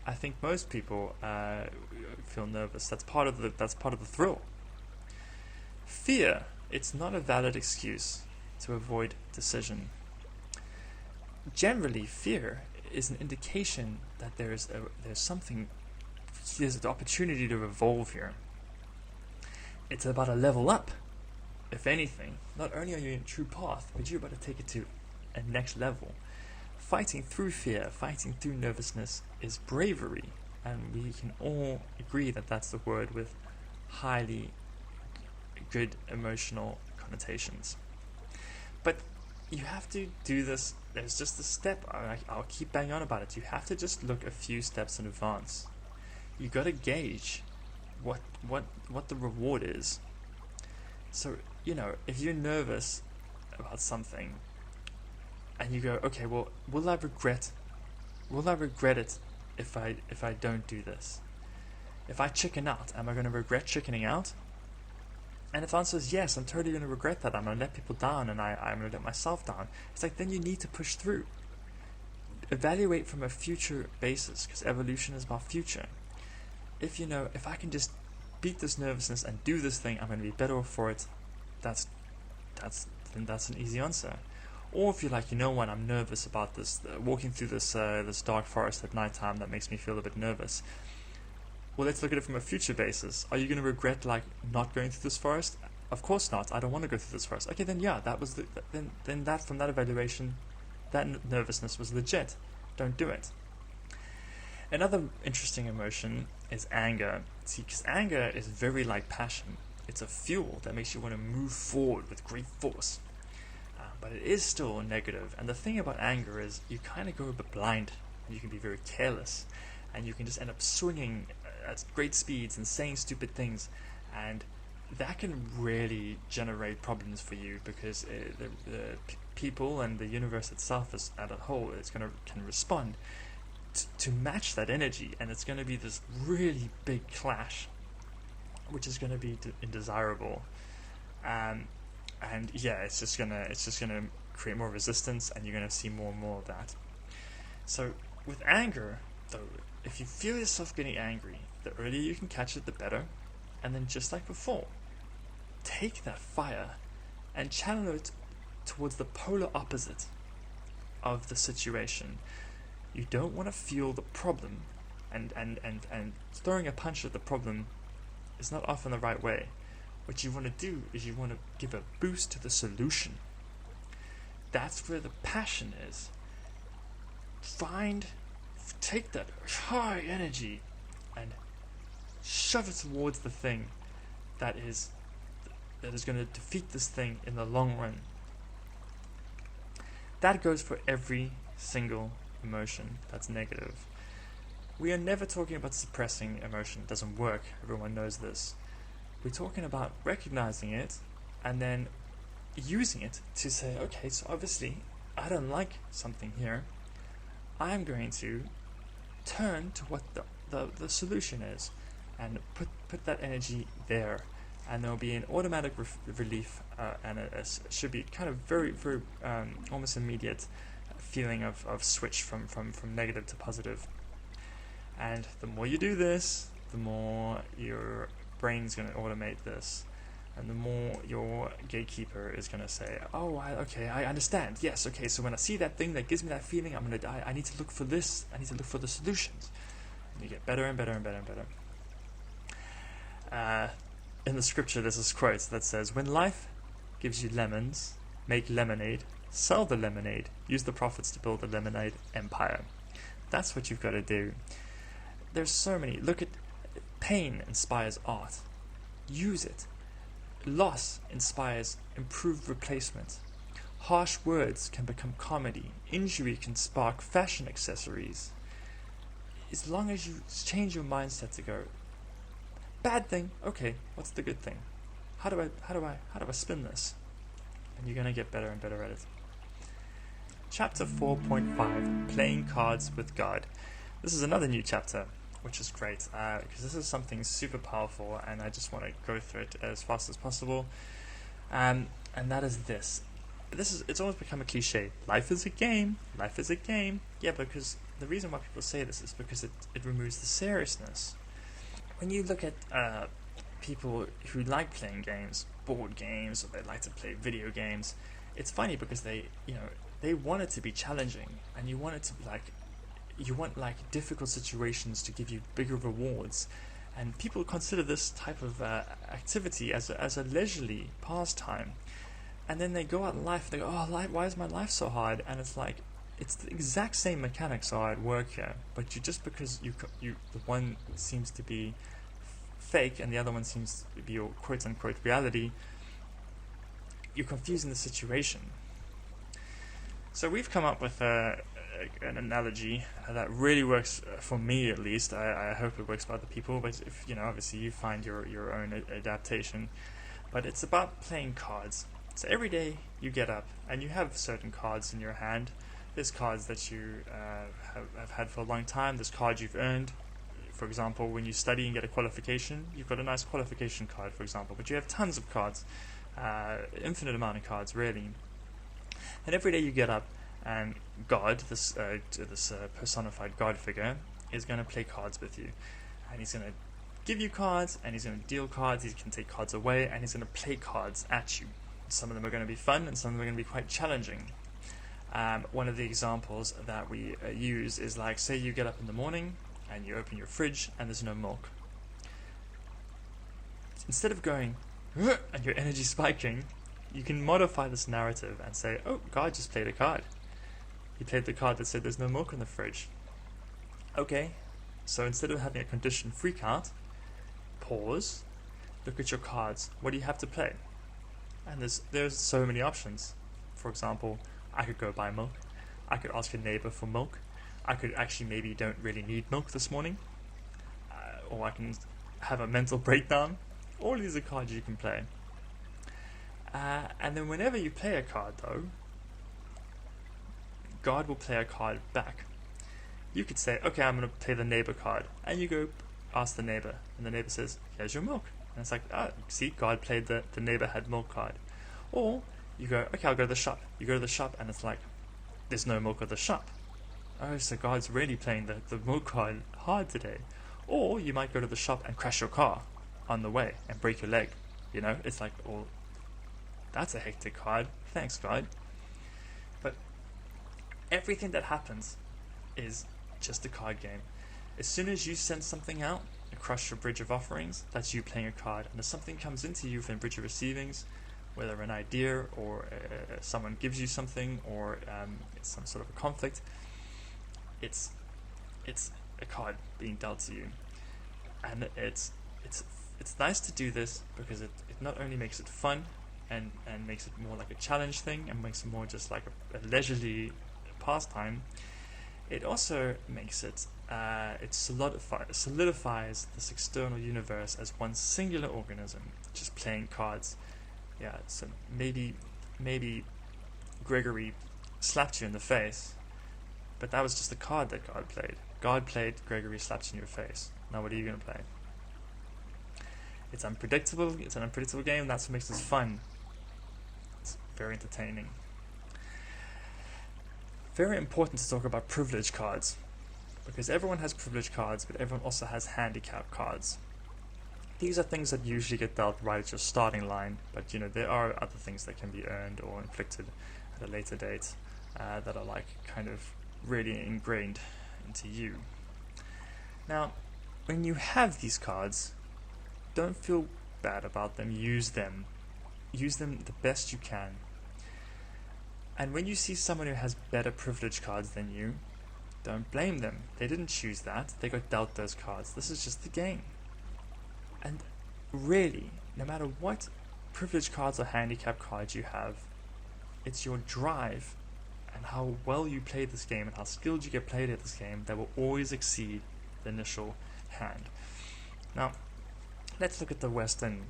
A: I think most people feel nervous. That's part of the thrill. Fear, it's not a valid excuse to avoid decision. Generally, fear is an indication that there's an opportunity to evolve here. It's about a level up. If anything, not only are you in a true path, but you're about to take it to a next level. Fighting through fear, fighting through nervousness is bravery, and we can all agree that that's the word with highly good emotional connotations. But you have to do this. There's just a step. I'll keep banging on about it. You have to just look a few steps in advance. You got to gauge what the reward is. So, if you're nervous about something and you go, okay, well, will I regret it if I don't do this? If I chicken out, am I going to regret chickening out? And if the answer is yes, I'm totally going to regret that. I'm going to let people down, and I'm going to let myself down. It's like, then you need to push through. Evaluate from a future basis, because evolution is about future. If I can just beat this nervousness and do this thing, I'm going to be better for it. That's an easy answer. Or if you're like, what, I'm nervous about this, walking through this dark forest at nighttime, that makes me feel a bit nervous. Well, let's look at it from a future basis. Are you going to regret not going through this forest? Of course not. I don't want to go through this forest. Okay, then yeah, that was then that from that evaluation, that nervousness was legit. Don't do it. Another interesting emotion is anger. See, because anger is very like passion. It's a fuel that makes you want to move forward with great force. But it is still negative. And the thing about anger is you kind of go a bit blind. And you can be very careless. And you can just end up swinging at great speeds and saying stupid things, and that can really generate problems for you, because the people and the universe itself as a whole can respond to match that energy, and it's going to be this really big clash, which is going to be indesirable, and yeah, it's just gonna create more resistance, and you're going to see more and more of that. So with anger, though, if you feel yourself getting angry, the earlier you can catch it, the better. And then, just like before, take that fire and channel it towards the polar opposite of the situation. You don't want to feel the problem, and throwing a punch at the problem is not often the right way. What you want to do is you want to give a boost to the solution. That's where the passion is. Take that high energy and shove it towards the thing that is going to defeat this thing in the long run. That goes for every single emotion that's negative. We are never talking about suppressing emotion. It doesn't work. Everyone knows this. We're talking about recognizing it and then using it to say, okay, so obviously I don't like something here. I'm going to turn to what the solution is and put that energy there, and there'll be an automatic relief, and it should be kind of very, very almost immediate feeling of switch from negative to positive. And the more you do this, the more your brain's going to automate this, and the more your gatekeeper is going to say, oh, I understand. Yes, okay, so when I see that thing that gives me that feeling, I need to look for this. I need to look for the solutions. And you get better and better and better and better. In the scripture, there's this quote that says, when life gives you lemons, make lemonade Sell the lemonade. Use the profits to build a lemonade empire. That's what you've got to do. There's so many. Look at pain inspires art. Use it. Loss inspires improved replacement. Harsh words can become comedy. Injury can spark fashion accessories. As long as you change your mindset to go, bad thing, okay, what's the good thing? How do I spin this? And you're gonna get better and better at it. Chapter 4.5, Playing Cards with God. This is another new chapter, which is great, because this is something super powerful, and I just want to go through it as fast as possible. And that is this. It's almost become a cliche. Life is a game. Life is a game. Yeah, because the reason why people say this is because it removes the seriousness. When you look at people who like playing games, board games, or they like to play video games, it's funny because they want it to be challenging, and you want it to be you want difficult situations to give you bigger rewards, and people consider this type of activity as a leisurely pastime, and then they go out in life and they go, oh, why is my life so hard? And it's like, it's the exact same mechanics are at work here, but just because you the one seems to be fake and the other one seems to be your quote unquote reality, you're confusing the situation. So we've come up with an analogy that really works for me, at least. I hope it works for other people, but if obviously you find your own adaptation. But it's about playing cards. So every day you get up and you have certain cards in your hand. There's cards that you have had for a long time. There's cards you've earned. For example, when you study and get a qualification, you've got a nice qualification card, for example. But you have tons of cards, infinite amount of cards, really. And every day you get up, and God, this personified God figure, is going to play cards with you, and he's going to give you cards, and he's going to deal cards. He can take cards away, and he's going to play cards at you. Some of them are going to be fun, and some of them are going to be quite challenging. One of the examples that we use is like, say you get up in the morning and you open your fridge and there's no milk. Instead of going and your energy spiking, you can modify this narrative and say, oh, God just played a card. He played the card that said there's no milk in the fridge. Okay, so instead of having a conditioned freak out, pause, look at your cards. What do you have to play? And there's so many options. For example, I could go buy milk. I could ask a neighbor for milk. I could actually maybe don't really need milk this morning. Or I can have a mental breakdown. All these are cards you can play. And then whenever you play a card, though, God will play a card back. You could say, okay, I'm going to play the neighbor card. And you go ask the neighbor. And the neighbor says, here's your milk. And it's like, see, God played the neighbor had milk card. Or you go, okay, I'll go to the shop. You go to the shop and it's like, there's no milk at the shop. Oh, so God's really playing the milk card hard today. Or you might go to the shop and crash your car on the way and break your leg. It's like, oh, that's a hectic card. Thanks, God. But everything that happens is just a card game. As soon as you send something out across your bridge of offerings, that's you playing a card. And if something comes into you from bridge of receivings, whether an idea or someone gives you something, or it's some sort of a conflict, it's a card being dealt to you. And it's nice to do this because it not only makes it fun and makes it more like a challenge thing and makes it more just like a leisurely pastime, it also makes it solidifies this external universe as one singular organism, just playing cards. Yeah, so maybe Gregory slapped you in the face, but that was just the card that God played. God played, Gregory slapped you in your face. Now what are you going to play? It's unpredictable. It's an unpredictable game. That's what makes this fun. It's very entertaining. Very important to talk about privilege cards, because everyone has privilege cards, but everyone also has handicap cards. These are things that usually get dealt right at your starting line, but there are other things that can be earned or inflicted at a later date that are like kind of really ingrained into you. Now, when you have these cards, don't feel bad about them. Use them the best you can. And when you see someone who has better privilege cards than you, don't blame them. They didn't choose that. They got dealt those cards. This is just the game. And really, no matter what privilege cards or handicap cards you have, it's your drive and how well you play this game and how skilled you get played at this game that will always exceed the initial hand. Now, let's look at the Western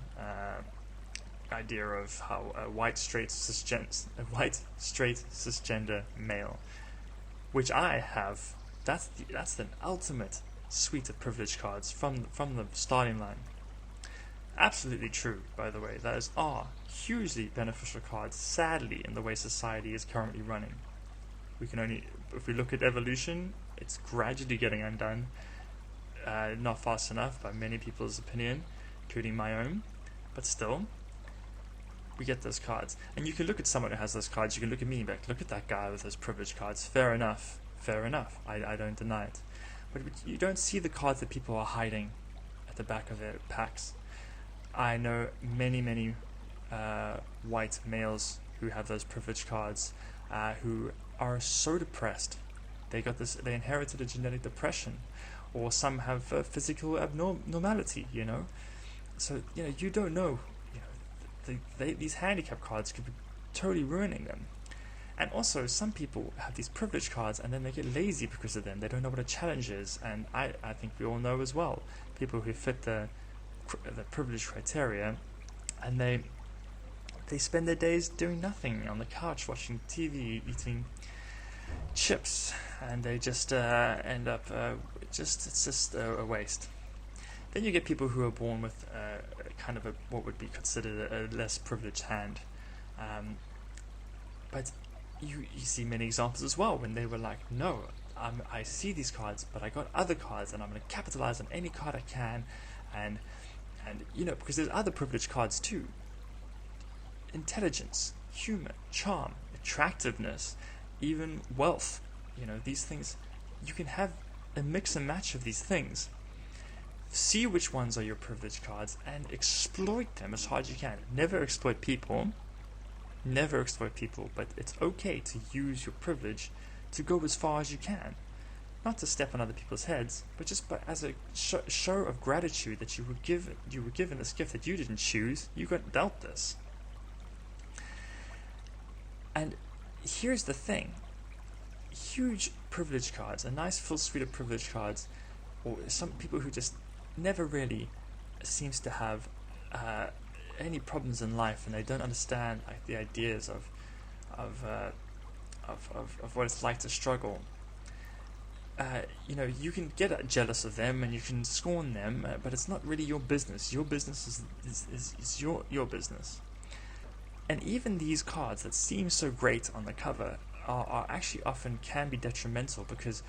A: idea of how a white straight cisgender male, which I have, that's the ultimate suite of privilege cards from the starting line. Absolutely true, by the way. Those are hugely beneficial cards, sadly, in the way society is currently running. If we look at evolution, it's gradually getting undone. Not fast enough, by many people's opinion, including my own, but still, we get those cards. And you can look at someone who has those cards, you can look at me and be like, look at that guy with those privilege cards. Fair enough. I don't deny it. But you don't see the cards that people are hiding at the back of their packs. I know many white males who have those privilege cards who are so depressed. They inherited a genetic depression, or some have physical abnormality, So, you don't know. These handicap cards could be totally ruining them. And also, some people have these privilege cards and then they get lazy because of them. They don't know what a challenge is. And I think we all know as well, people who fit the privilege criteria, and they spend their days doing nothing on the couch, watching TV, eating chips, and they just end up it's just a waste. Then you get people who are born with kind of what would be considered a less privileged hand, but you see many examples as well when they were like, no, I see these cards, but I got other cards, and I'm going to capitalize on any card I can, and because there's other privileged cards too. Intelligence, humor, charm, attractiveness, even wealth. These things, you can have a mix and match of these things. See which ones are your privilege cards and exploit them as hard as you can. Never exploit people, but it's okay to use your privilege to go as far as you can. Not to step on other people's heads, but just as a show of gratitude that you were given this gift that you didn't choose. You got dealt this. And here's the thing: huge privilege cards, a nice full suite of privilege cards, or some people who just never really seems to have any problems in life, and they don't understand the ideas of what it's like to struggle. You can get jealous of them and you can scorn them, but it's not really your business. Your business is your business. And even these cards that seem so great on the cover are actually often can be detrimental, because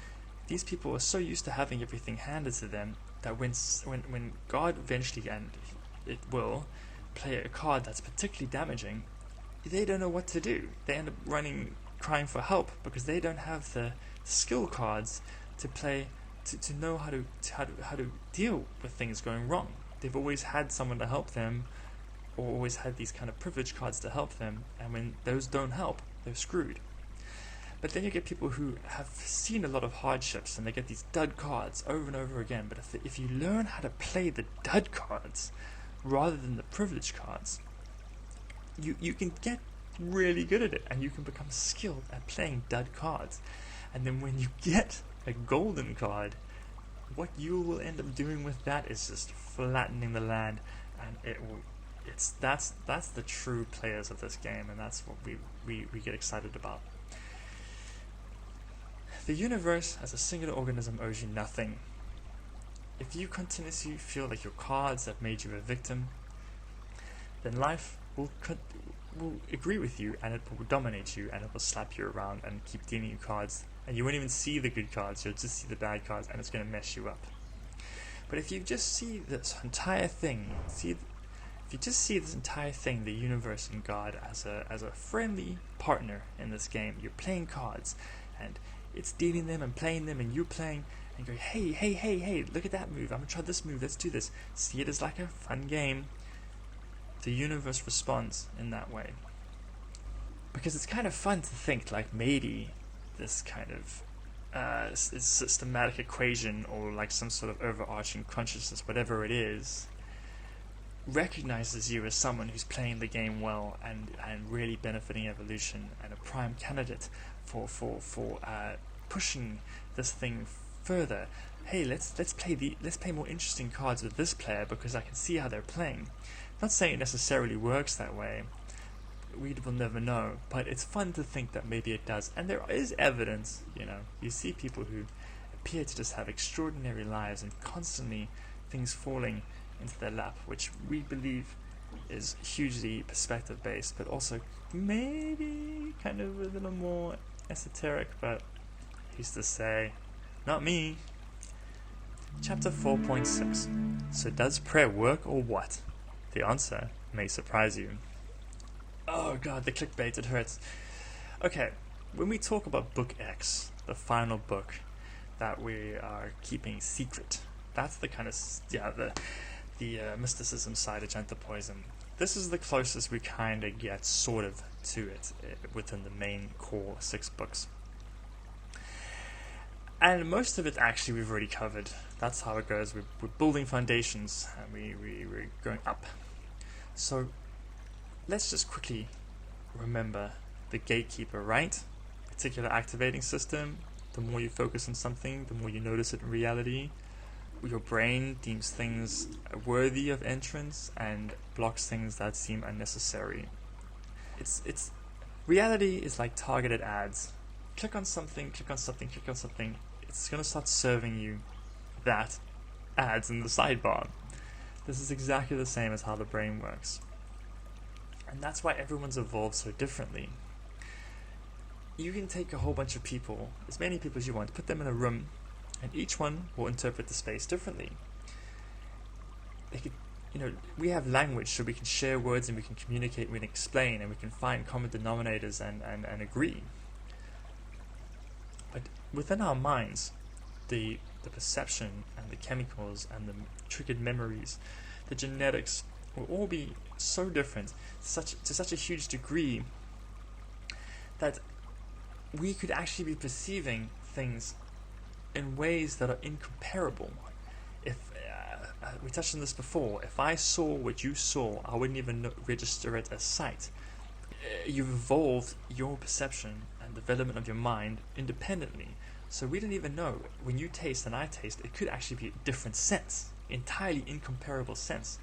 A: these people are so used to having everything handed to them that when God eventually, and it will, play a card that's particularly damaging, they don't know what to do. They end up crying for help, because they don't have the skill cards to play to know how to deal with things going wrong. They've always had someone to help them, or always had these kind of privilege cards to help them, and when those don't help, they're screwed. But then you get people who have seen a lot of hardships, and they get these dud cards over and over again. But if you learn how to play the dud cards rather than the privilege cards, you can get really good at it, and you can become skilled at playing dud cards. And then when you get a golden card, what you will end up doing with that is just flattening the land, and that's the true players of this game, and that's what we get excited about. The universe as a singular organism owes you nothing. If you continuously feel like your cards have made you a victim, then life will agree with you, and it will dominate you, and it will slap you around and keep dealing you cards, and you won't even see the good cards, you'll just see the bad cards, and it's going to mess you up. But if you just see this entire thing, the universe and God as a friendly partner in this game, you're playing cards, and it's dealing them and playing them, and you're playing and going, hey, look at that move, I'm going to try this move, let's do this. See it as like a fun game. The universe responds in that way. because it's kind of fun to think like maybe this kind of systematic equation, or like some sort of overarching consciousness, whatever it is, recognizes you as someone who's playing the game well and really benefiting evolution, and a prime candidate for pushing this thing further. Hey, let's play more interesting cards with this player because I can see how they're playing. Not saying it necessarily works that way. We will never know, but it's fun to think that maybe it does. And there is evidence, you see people who appear to just have extraordinary lives and constantly things falling into their lap, which we believe is hugely perspective based, but also maybe kind of a little more esoteric, but who's to say? Not me. Chapter 4.6. So does prayer work or what? The answer may surprise you. Oh god, the clickbait, it hurts. Okay, when we talk about Book X, the final book that we are keeping secret, that's the kind of, the mysticism side of Janthopoyism. This is the closest we kind of get sort of to it within the main core 6 books. And most of it actually we've already covered. That's how it goes. We're building foundations and we're going up. So let's just quickly remember the gatekeeper, right? Particular activating system. The more you focus on something, the more you notice it in reality. Your brain deems things worthy of entrance and blocks things that seem unnecessary. It's reality is like targeted ads. Click on something, click on something, click on something. It's going to start serving you that ads in the sidebar. This is exactly the same as how the brain works. And that's why everyone's evolved so differently. You can take a whole bunch of people, as many people as you want, put them in a room, and each one will interpret the space differently. They could, we have language, so we can share words and we can communicate, we can explain, and we can find common denominators and agree. But within our minds, the perception and the chemicals and the triggered memories, the genetics will all be so different to such a huge degree that we could actually be perceiving things in ways that are incomparable. If we touched on this before, if I saw what you saw, I wouldn't even register it as sight. You've evolved your perception and development of your mind independently, so we don't even know. When you taste and I taste, it could actually be a different sense, entirely incomparable sense.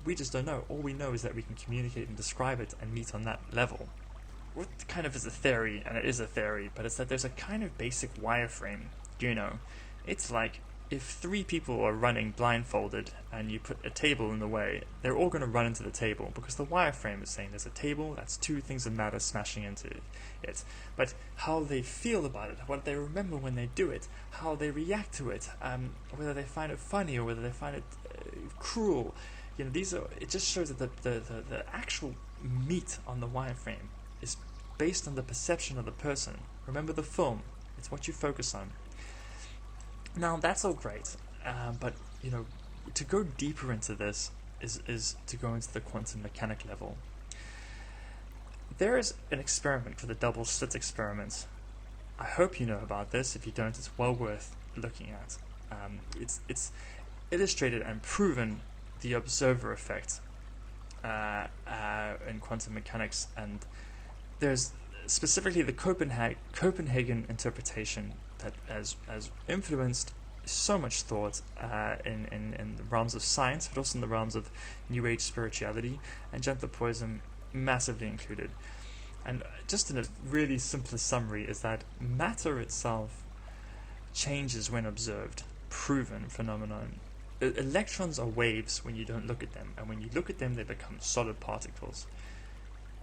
A: We just don't know. All we know is that we can communicate and describe it and meet on that level. What kind of is a theory, and it is a theory, but it's that there's a kind of basic wireframe. It's like if 3 people are running blindfolded and you put a table in the way, they're all going to run into the table because the wireframe is saying there's a table, that's 2 things of matter smashing into it. But how they feel about it, what they remember when they do it, how they react to it, whether they find it funny or whether they find it cruel, it just shows that the actual meat on the wireframe is based on the perception of the person. Remember the film, it's what you focus on. Now that's all great, but to go deeper into this is to go into the quantum mechanic level. There is an experiment for the double slit experiment. I hope you know about this. If you don't, it's well worth looking at. It's illustrated and proven the observer effect in quantum mechanics, and there's specifically the Copenhagen interpretation that has influenced so much thought in the realms of science, but also in the realms of New Age spirituality, and Janthopoyism massively included. And just in a really simplest summary is that matter itself changes when observed, proven phenomenon. Electrons are waves when you don't look at them, and when you look at them they become solid particles.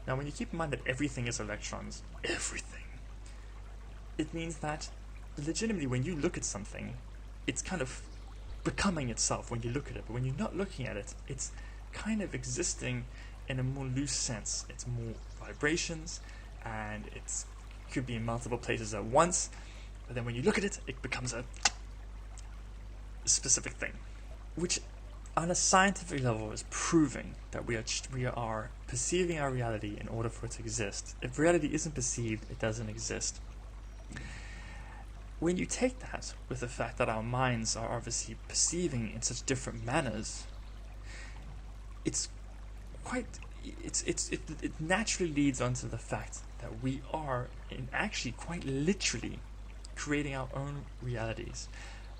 A: Now when you keep in mind that everything is electrons, everything, it means that legitimately when you look at something, it's kind of becoming itself when you look at it, but when you're not looking at it, it's kind of existing in a more loose sense. It's more vibrations, and it could be in multiple places at once, but then when you look at it, it becomes a specific thing, which on a scientific level is proving that we are perceiving our reality in order for it to exist. If reality isn't perceived, it doesn't exist. When you take that with the fact that our minds are obviously perceiving in such different manners, it naturally leads on to the fact that we are actually quite literally creating our own realities,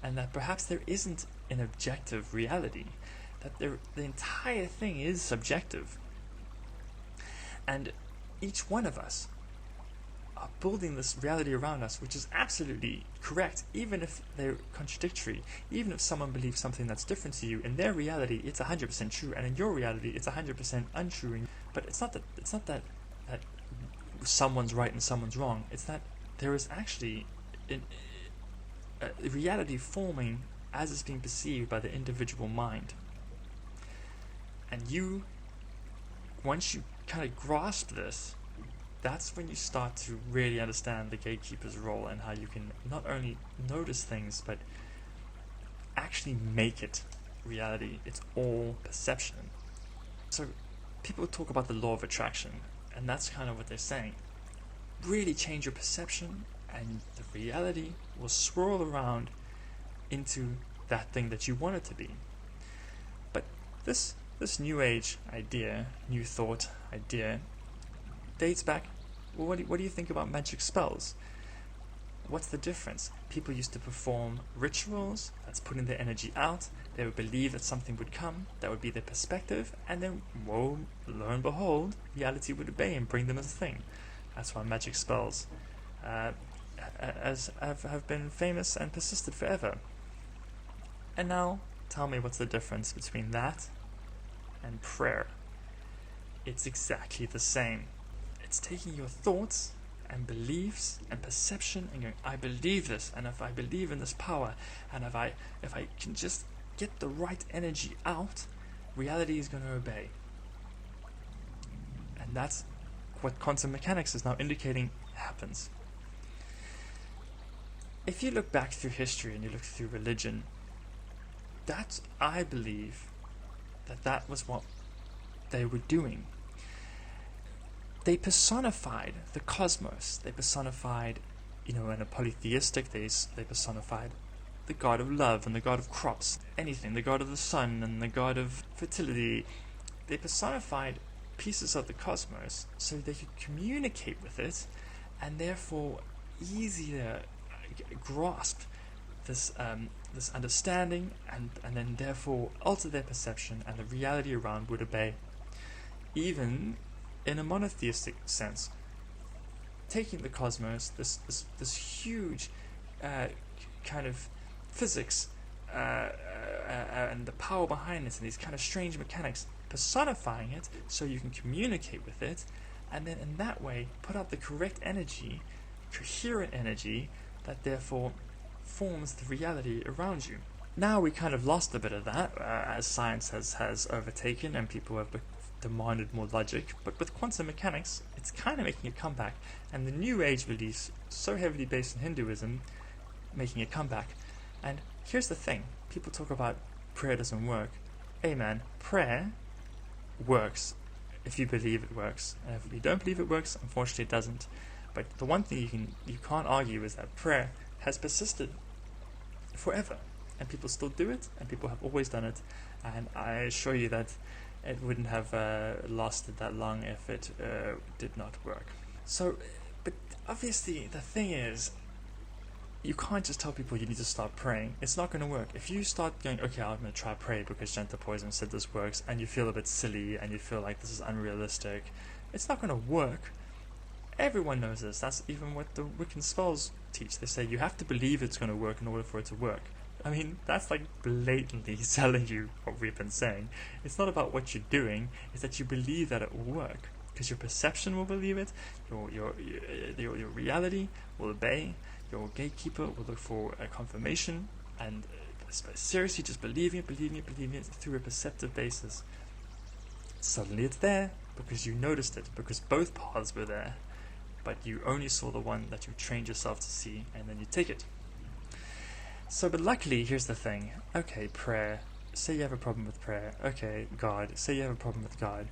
A: and that perhaps there isn't an objective reality, that the entire thing is subjective. And each one of us are building this reality around us, which is absolutely correct, even if they're contradictory. Even if someone believes something that's different to you, in their reality it's 100% true, and in your reality it's 100% untrue. But it's not that someone's right and someone's wrong. It's that there is actually a reality forming as it's being perceived by the individual mind. And once you kind of grasp this, that's when you start to really understand the gatekeeper's role and how you can not only notice things, but actually make it reality. It's all perception. So people talk about the law of attraction, and that's kind of what they're saying. Really change your perception, and the reality will swirl around into that thing that you want it to be. But this new age idea, new thought idea, dates back. Well, what do you think about magic spells? What's the difference? People used to perform rituals, that's putting their energy out. They would believe that something would come, that would be their perspective, and then, lo and behold, reality would obey and bring them as a thing. That's why magic spells have been famous and persisted forever. And now, tell me what's the difference between that and prayer. It's exactly the same. It's taking your thoughts and beliefs and perception and going, I believe this, and if I believe in this power, and if I can just get the right energy out, reality is going to obey. And that's what quantum mechanics is now indicating happens. If you look back through history and you look through religion, I believe that was what they were doing. They personified the cosmos. They personified, in a polytheistic, they personified the god of love and the god of crops, anything, the god of the sun and the god of fertility. They personified pieces of the cosmos so they could communicate with it, and therefore easier grasp this understanding, and then therefore alter their perception, and the reality around would obey. Even in a monotheistic sense, taking the cosmos, this huge kind of physics and the power behind it, and these kind of strange mechanics, personifying it so you can communicate with it, and then in that way put out the correct energy, coherent energy, that therefore forms the reality around you. Now we kind of lost a bit of that as science has overtaken and people have demanded more logic, but with quantum mechanics it's kind of making a comeback, and the new age beliefs, so heavily based in Hinduism, making a comeback. And here's the thing, people talk about prayer doesn't work. Hey man, prayer works if you believe it works, and if you don't believe it works, unfortunately it doesn't. But the one thing you can't argue is that prayer has persisted forever, and people still do it, and people have always done it, and I assure you that it wouldn't have lasted that long if it did not work. So, but obviously the thing is, you can't just tell people you need to start praying. It's not going to work. If you start going, okay, I'm going to try pray because Janthopoyism said this works, and you feel a bit silly and you feel like this is unrealistic, it's not going to work. Everyone knows this. That's even what the Wiccan spells teach. They say you have to believe it's going to work in order for it to work. I mean, that's like blatantly telling you what we've been saying. It's not about what you're doing, it's that you believe that it will work. Because your perception will believe it, your reality will obey, your gatekeeper will look for a confirmation, and seriously just believing it through a perceptive basis. Suddenly it's there, because you noticed it, because both paths were there, but you only saw the one that you trained yourself to see, and then you take it. So, but luckily, here's the thing. Okay, prayer. say you have a problem with prayer. Okay, God. Say you have a problem with God.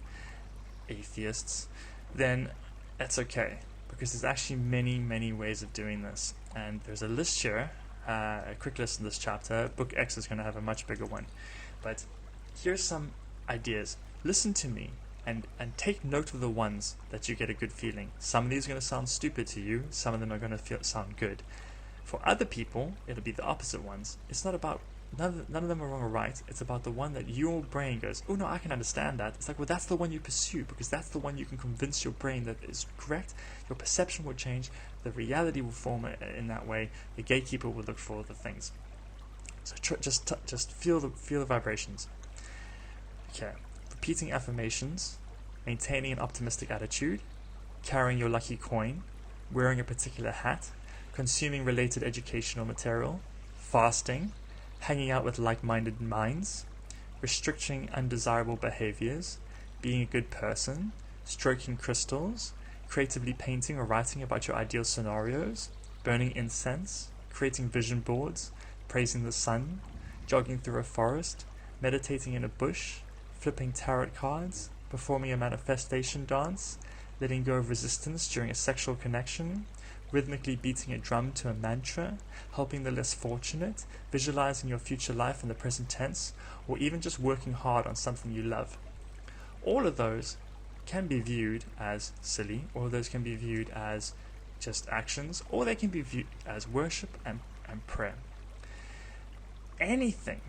A: Atheists. Then that's okay, because there's actually many ways of doing this. And there's a list here, a quick list in this chapter. Book X is going to have a much bigger one. But here's some ideas. Listen to me and take note of the ones that you get a good feeling. Some of these are going to sound stupid to you. Some of them are going to sound good. For other people, it'll be the opposite ones. It's not about, none of them are wrong or right. It's about the one that your brain goes, oh no, I can understand that. It's like, well, that's the one you pursue, because that's the one you can convince your brain that is correct. Your perception will change. The reality will form in that way. The gatekeeper will look for the things. So just feel the vibrations. Okay. Repeating affirmations, maintaining an optimistic attitude, carrying your lucky coin, wearing a particular hat, consuming related educational material, fasting, hanging out with like-minded minds, restricting undesirable behaviors, being a good person, stroking crystals, creatively painting or writing about your ideal scenarios, burning incense, creating vision boards, praising the sun, jogging through a forest, meditating in a bush, flipping tarot cards, performing a manifestation dance, letting go of resistance during a sexual connection, rhythmically beating a drum to a mantra, helping the less fortunate, visualizing your future life in the present tense, or even just working hard on something you love. All of those can be viewed as silly, or those can be viewed as just actions, or they can be viewed as worship and prayer. Anything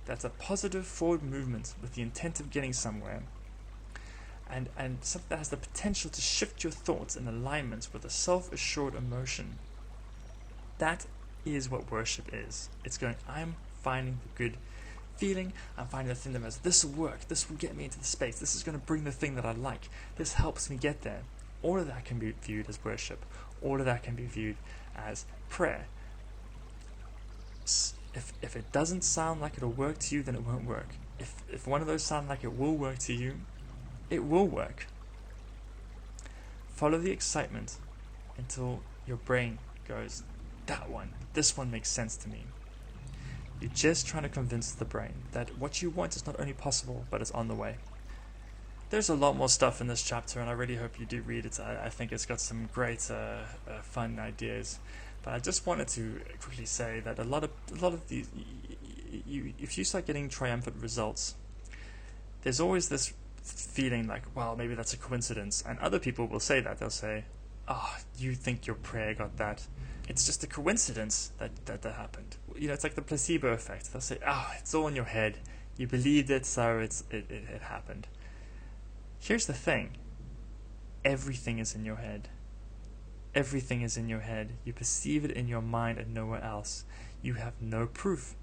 A: that's a positive forward movement with the intent of getting somewhere, and something that has the potential to shift your thoughts in alignment with a self-assured emotion. That is what worship is. It's going, I'm finding the good feeling, I'm finding the thing that matters. This will work, this will get me into the space, this is going to bring the thing that I like, this helps me get there. All of that can be viewed as worship. All of that can be viewed as prayer. If it doesn't sound like it'll work to you, then it won't work. If one of those sound like it will work to you, it will work. Follow the excitement until your brain goes, this one makes sense to me. You're just trying to convince the brain that what you want is not only possible, but it's on the way. There's a lot more stuff in this chapter, and I really hope you do read it. I think it's got some great fun ideas. But I just wanted to quickly say that a lot of these, if you start getting triumphant results, there's always this feeling like, well, maybe that's a coincidence. And other people will say that. They'll say, oh, you think your prayer got that. It's just a coincidence that happened. You know, it's like the placebo effect. They'll say, oh, it's all in your head. You believed it, so it happened. Here's the thing. Everything is in your head. Everything is in your head. You perceive it in your mind and nowhere else. You have no proof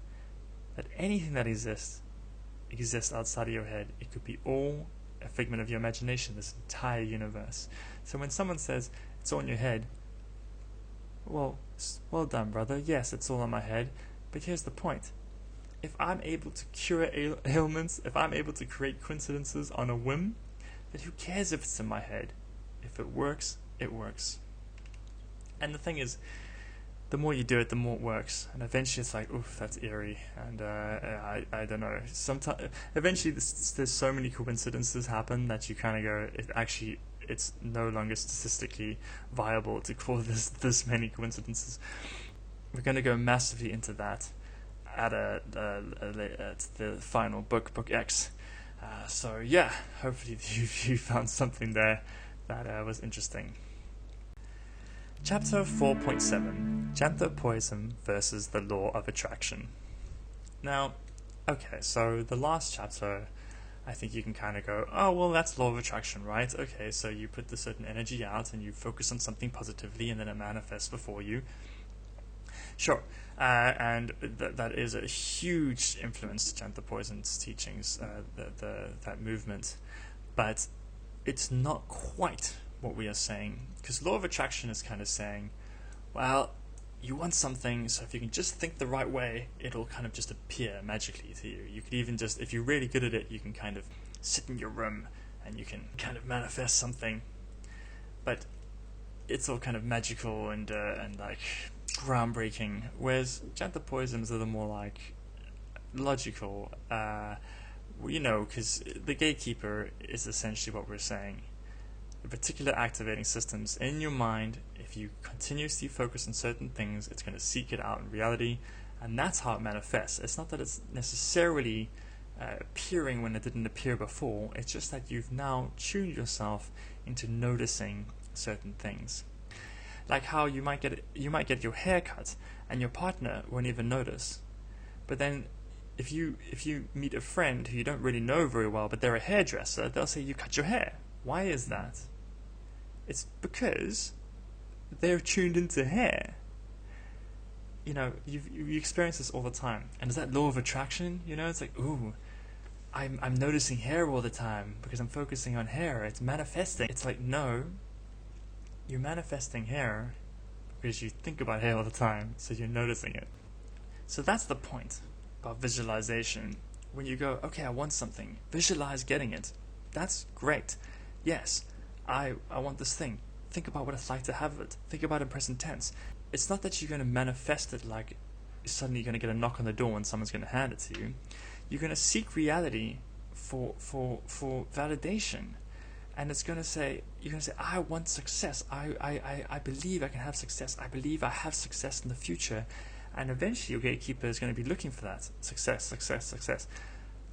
A: that anything that exists outside of your head. It could be all a figment of your imagination, this entire universe. So when someone says, it's all in your head, well done, brother. Yes, it's all in my head. But here's the point. If I'm able to cure ailments, if I'm able to create coincidences on a whim, then who cares if it's in my head? If it works, it works. And the thing is, the more you do it, the more it works. And eventually it's like, oof, that's eerie. And I don't know. Eventually there's so many coincidences happen that you kind of go, it's no longer statistically viable to call this many coincidences. We're going to go massively into that at the final book X. So yeah, hopefully you found something there that was interesting. Chapter 4.7, Janthopoyism versus the Law of Attraction. Now, okay, so the last chapter, I think you can kind of go, oh, well, that's Law of Attraction, right? Okay, so you put the certain energy out and you focus on something positively and then it manifests before you. Sure, and that is a huge influence to Janthopoyism's teachings, that movement, but it's not quite what we are saying, because Law of Attraction is kind of saying, well, you want something, so if you can just think the right way, it'll kind of just appear magically to you. You could even just, if you're really good at it, you can kind of sit in your room and you can kind of manifest something, but it's all kind of magical and like groundbreaking, whereas Janthopoyism is a little more like, logical, because the gatekeeper is essentially what we're saying. The particular activating systems in your mind, if you continuously focus on certain things, it's going to seek it out in reality, and that's how it manifests. It's not that it's necessarily appearing when it didn't appear before. It's just that you've now tuned yourself into noticing certain things. Like how you might get your hair cut and your partner won't even notice. But then if you meet a friend who you don't really know very well, but they're a hairdresser, they'll say, you cut your hair. Why is that? It's because they're tuned into hair. You experience this all the time. And is that law of attraction? It's like, ooh, I'm noticing hair all the time because I'm focusing on hair. It's manifesting. It's like, no, you're manifesting hair because you think about hair all the time, so you're noticing it. So that's the point about visualization. When you go, okay, I want something, visualize getting it. That's great. Yes, I want this thing. Think about what it's like to have it. Think about it in present tense. It's not that you're going to manifest it like suddenly you're going to get a knock on the door and someone's going to hand it to you. You're going to seek reality for validation. And it's going to say, you're going to say, I want success. I believe I can have success. I believe I have success in the future. And eventually your gatekeeper is going to be looking for that. Success, success, success.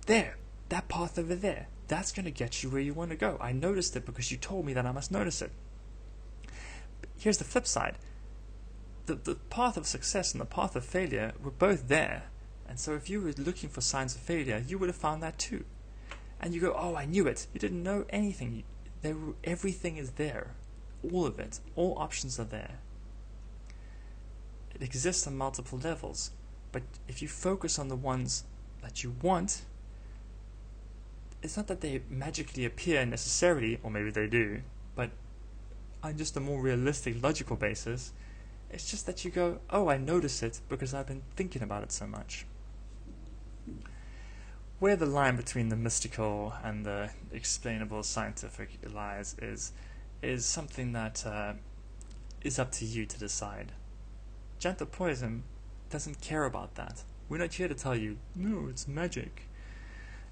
A: There, that path over there, that's going to get you where you want to go. I noticed it because you told me that I must notice it. Here's the flip side. The path of success and the path of failure were both there. And so if you were looking for signs of failure, you would have found that too. And you go, oh, I knew it. You didn't know anything. Everything is there. All of it. All options are there. It exists on multiple levels. But if you focus on the ones that you want, it's not that they magically appear necessarily, or maybe they do, but on just a more realistic, logical basis, it's just that you go, oh, I notice it because I've been thinking about it so much. Where the line between the mystical and the explainable scientific lies is something that is up to you to decide. Janthopoyism doesn't care about that. We're not here to tell you, no, it's magic.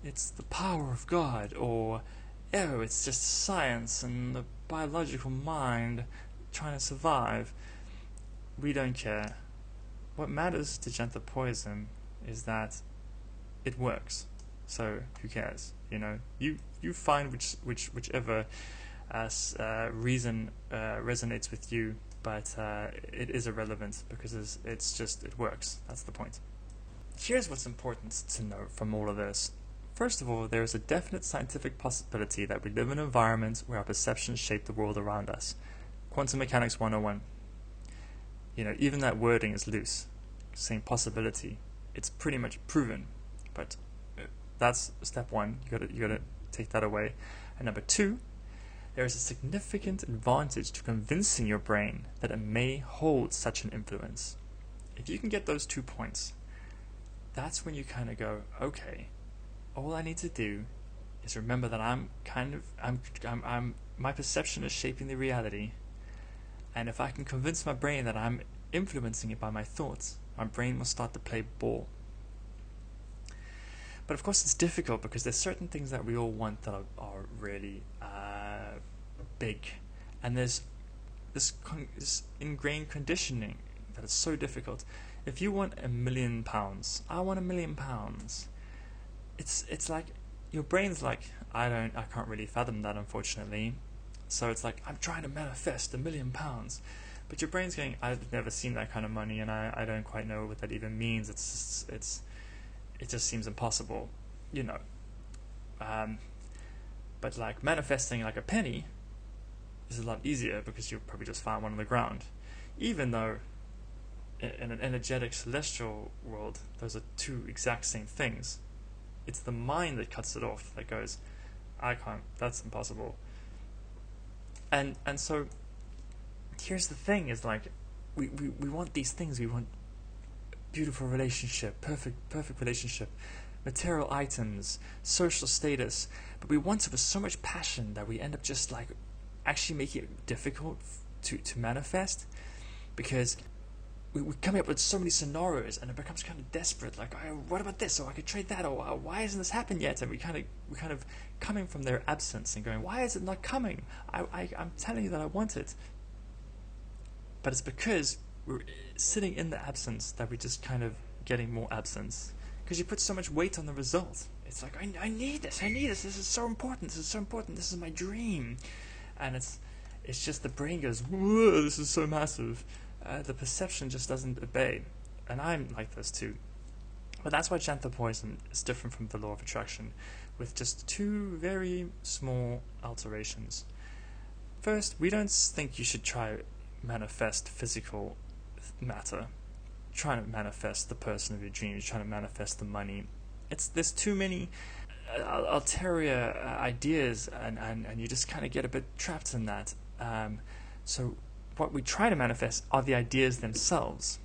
A: It's the power of God, or, oh, it's just science and the biological mind trying to survive. We don't care. What matters to Janthopoyism is that it works. So who cares? You find whichever reason resonates with you, but it is irrelevant because it works. That's the point. Here's what's important to note from all of this. First of all, there is a definite scientific possibility that we live in an environment where our perceptions shape the world around us. Quantum Mechanics 101. Even that wording is loose. Saying possibility. It's pretty much proven. But that's step one. You gotta take that away. And number two, there is a significant advantage to convincing your brain that it may hold such an influence. If you can get those 2 points, that's when you kind of go, okay, all I need to do is remember that my perception is shaping the reality, and if I can convince my brain that I'm influencing it by my thoughts, my brain will start to play ball. But of course it's difficult because there's certain things that we all want that are really big, and there's this ingrained conditioning that is so difficult. If you want £1 million, I want £1 million. It's like your brain's like, I can't really fathom that, unfortunately. So it's like, I'm trying to manifest £1 million, but your brain's going, I've never seen that kind of money, and I don't quite know what that even means. It just seems impossible, but like manifesting like a penny is a lot easier because you'll probably just find one on the ground. Even though in an energetic celestial world, those are two exact same things. It's the mind that cuts it off, that goes, I can't, that's impossible. And so here's the thing, is like we want these things. We want beautiful relationship, perfect relationship, material items, social status, but we want it with so much passion that we end up just like actually making it difficult to manifest, because we're coming up with so many scenarios, and it becomes kind of desperate. Like, oh, what about this? Or I could trade that. Or why hasn't this happened yet? And we're kind of coming from their absence and going, why is it not coming? I'm telling you that I want it. But it's because we're sitting in the absence that we're just kind of getting more absence. Because you put so much weight on the result. It's like, I need this. This is so important. This is my dream. And it's just the brain goes, whoa, this is so massive. The perception just doesn't obey. And I'm like this too. But that's why Janthopoyism is different from the law of attraction, with just two very small alterations. First, we don't think you should try manifest physical matter. Trying to manifest the person of your dreams, trying to manifest the money. There's too many ulterior ideas, and you just kind of get a bit trapped in that. So what we try to manifest are the ideas themselves.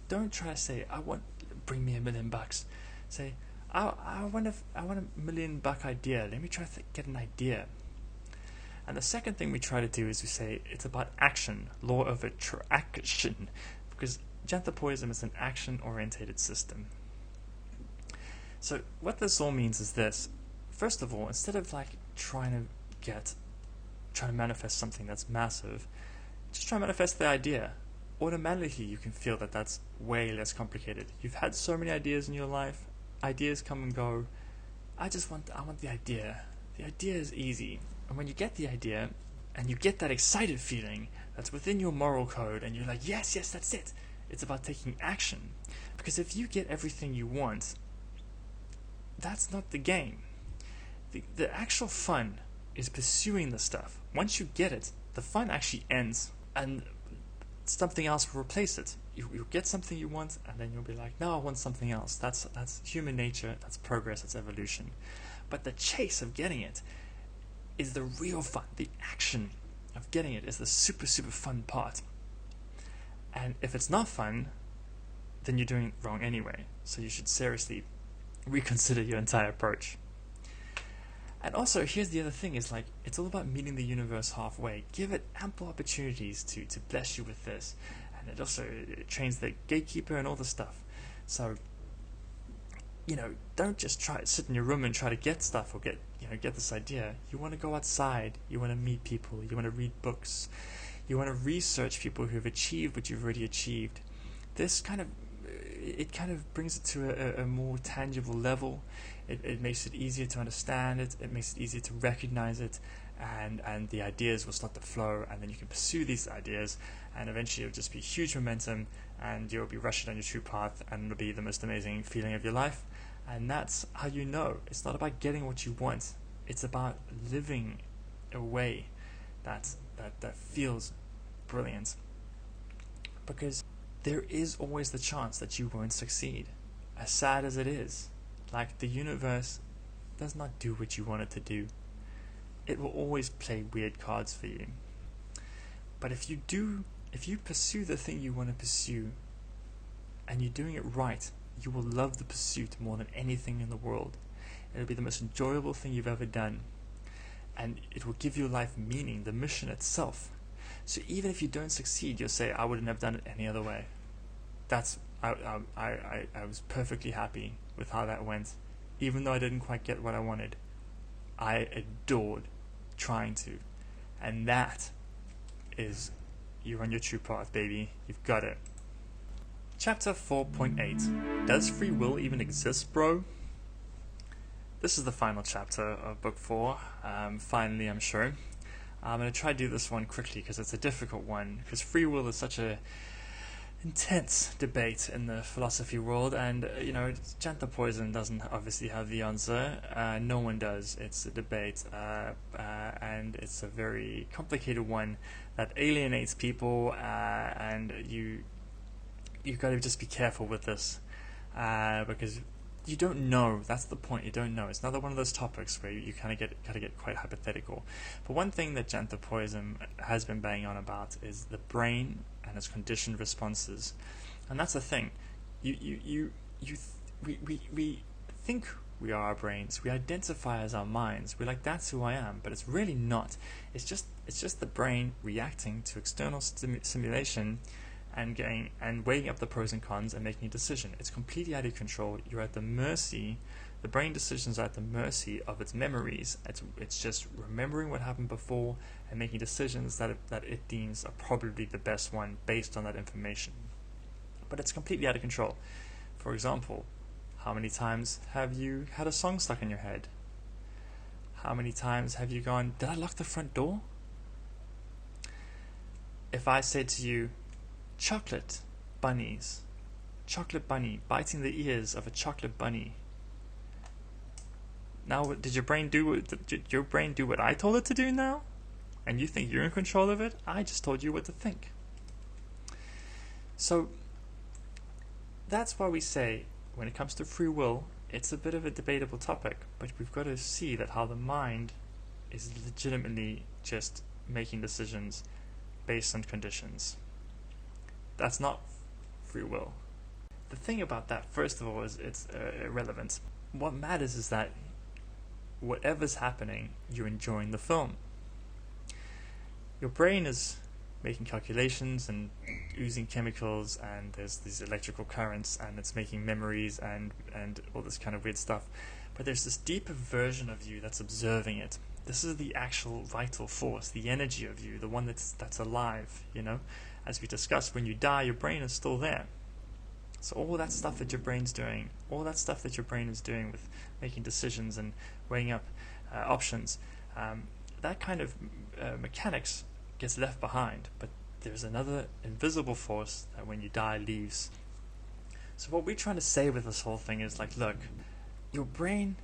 A: Don't try to say, bring me $1 million. Say, I want a $1 million idea. Let me try to get an idea. And the second thing we try to do is we say it's about action, law of attraction, because Janthopoyism is an action-orientated system. So what this all means is this. First of all, instead of trying to manifest something that's massive, just try to manifest the idea. Automatically you can feel that that's way less complicated. You've had so many ideas in your life. Ideas come and go. I want the idea. The idea is easy. And when you get the idea and you get that excited feeling that's within your moral code, and you're like, yes, that's it. It's about taking action. Because if you get everything you want, that's not the game. The actual fun is pursuing the stuff. Once you get it, the fun actually ends, and something else will replace it. You'll get something you want, and then you'll be like, no, I want something else. That's human nature, that's progress, that's evolution. But the chase of getting it is the real fun. The action of getting it is the super, super fun part. And if it's not fun, then you're doing it wrong anyway. So you should seriously reconsider your entire approach. And also, here's the other thing, is it's all about meeting the universe halfway. Give it ample opportunities to bless you with this. And it also trains the gatekeeper and all the stuff. So, don't just sit in your room and try to get stuff or get this idea. You want to go outside. You want to meet people. You want to read books. You want to research people who have achieved what you've already achieved. This kind of brings it to a more tangible level. It makes it easier to understand it. It makes it easier to recognize it, and the ideas will start to flow, and then you can pursue these ideas, and eventually it'll just be huge momentum, and you'll be rushing on your true path, and it'll be the most amazing feeling of your life. And that's how you know. It's not about getting what you want. It's about living a way that feels brilliant. Because there is always the chance that you won't succeed. As sad as it is. The universe does not do what you want it to do. It will always play weird cards for you. But if you pursue the thing you want to pursue, and you're doing it right, you will love the pursuit more than anything in the world. It'll be the most enjoyable thing you've ever done. And it will give your life meaning, the mission itself. So even if you don't succeed, you'll say, I wouldn't have done it any other way. I was perfectly happy with how that went. Even though I didn't quite get what I wanted, I adored trying to. And that is, you're on your true path, baby. You've got it. Chapter 4.8. Does free will even exist, bro? This is the final chapter of book 4. Finally, I'm sure. I'm going to try to do this one quickly because it's a difficult one, because free will is such a intense debate in the philosophy world, and Janthopoyism doesn't obviously have the answer. No one does. It's a debate, and it's a very complicated one that alienates people, and you've got to just be careful with this, because you don't know. That's the point. You don't know. It's another one of those topics where you kind of get quite hypothetical. But one thing that Janthopoyism has been banging on about is the brain and its conditioned responses, and that's the thing. We think we are our brains. We identify as our minds. We're like, that's who I am, but it's really not. It's just the brain reacting to external stimulation, and weighing up the pros and cons and making a decision. It's completely out of control. You're at the mercy. The brain decisions are at the mercy of its memories. It's just remembering what happened before and making decisions that it deems are probably the best one based on that information. But it's completely out of control. For example, how many times have you had a song stuck in your head? How many times have you gone, did I lock the front door? If I said to you, chocolate bunny, biting the ears of a chocolate bunny. Now, did your brain do what I told it to do now? And you think you're in control of it? I just told you what to think. So, that's why we say, when it comes to free will, it's a bit of a debatable topic, but we've got to see that how the mind is legitimately just making decisions based on conditions. That's not free will. The thing about that, first of all, is it's irrelevant. What matters is that whatever's happening, you're enjoying the film. Your brain is making calculations and oozing chemicals, and there's these electrical currents, and it's making memories and all this kind of weird stuff. But there's this deeper version of you that's observing it. This is the actual vital force, the energy of you, the one that's alive, As we discussed, when you die, your brain is still there. So all that stuff that your brain's doing, all that stuff that your brain is doing with making decisions and weighing up options, that kind of mechanics gets left behind, but there's another invisible force that when you die leaves. So what we're trying to say with this whole thing is like, look, your brain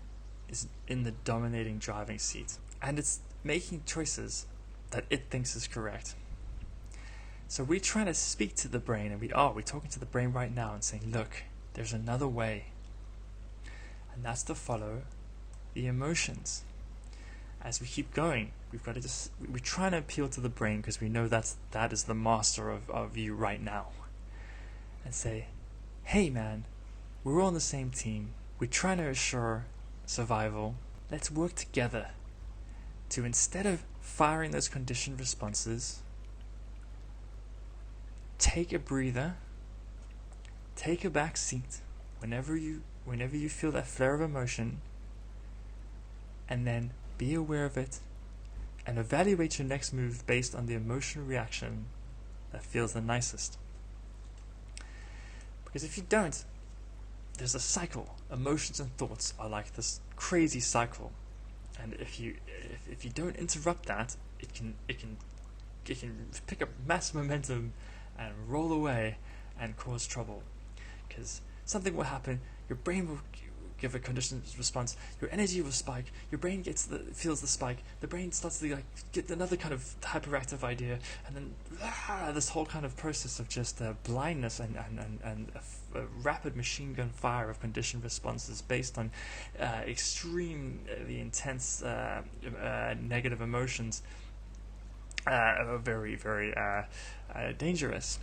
A: is in the dominating driving seat, and it's making choices that it thinks is correct. So we're trying to speak to the brain, and we're talking to the brain right now and saying, look, there's another way, and that's to follow the emotions. As we keep going, we're trying to appeal to the brain because we know that is the master of you right now, and say, hey man, we're all on the same team. We're trying to assure survival. Let's work together to, instead of firing those conditioned responses, take a breather, take a back seat whenever you feel that flare of emotion, and then be aware of it and evaluate your next move based on the emotional reaction that feels the nicest. Because if you don't, there's a cycle. Emotions and thoughts are like this crazy cycle, and if you don't interrupt that, it can pick up mass momentum and roll away and cause trouble. Because something will happen, your brain will give a conditioned response, your energy will spike, your brain feels the spike, the brain starts to get another kind of hyperactive idea, and then this whole kind of process of just blindness and a rapid machine gun fire of conditioned responses based on extremely intense negative emotions are very, very dangerous.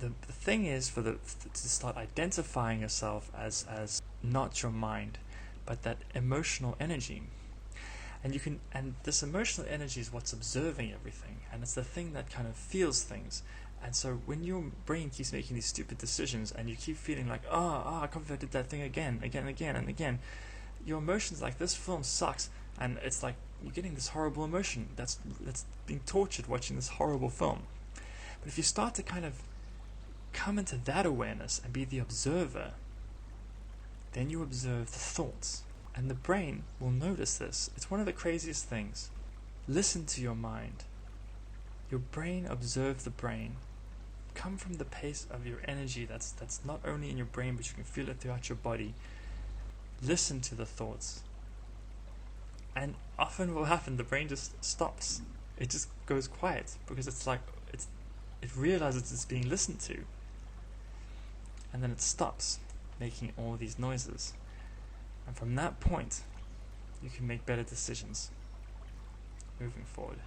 A: The thing is to start identifying yourself as not your mind, but that emotional energy. And this emotional energy is what's observing everything, and it's the thing that kind of feels things. And so when your brain keeps making these stupid decisions and you keep feeling like, I can't believe I did that thing again, and again, your emotions like, this film sucks, and it's like you're getting this horrible emotion that's being tortured watching this horrible film. But if you start to kind of come into that awareness and be the observer, then you observe the thoughts, and the brain will notice this. It's one of the craziest things. Listen to your mind. Your brain, observe the brain. Come from the pace of your energy that's not only in your brain, but you can feel it throughout your body. Listen to the thoughts. And often what will happen, the brain just stops. It just goes quiet because it realizes it's being listened to. And then it stops making all these noises. And from that point, you can make better decisions moving forward.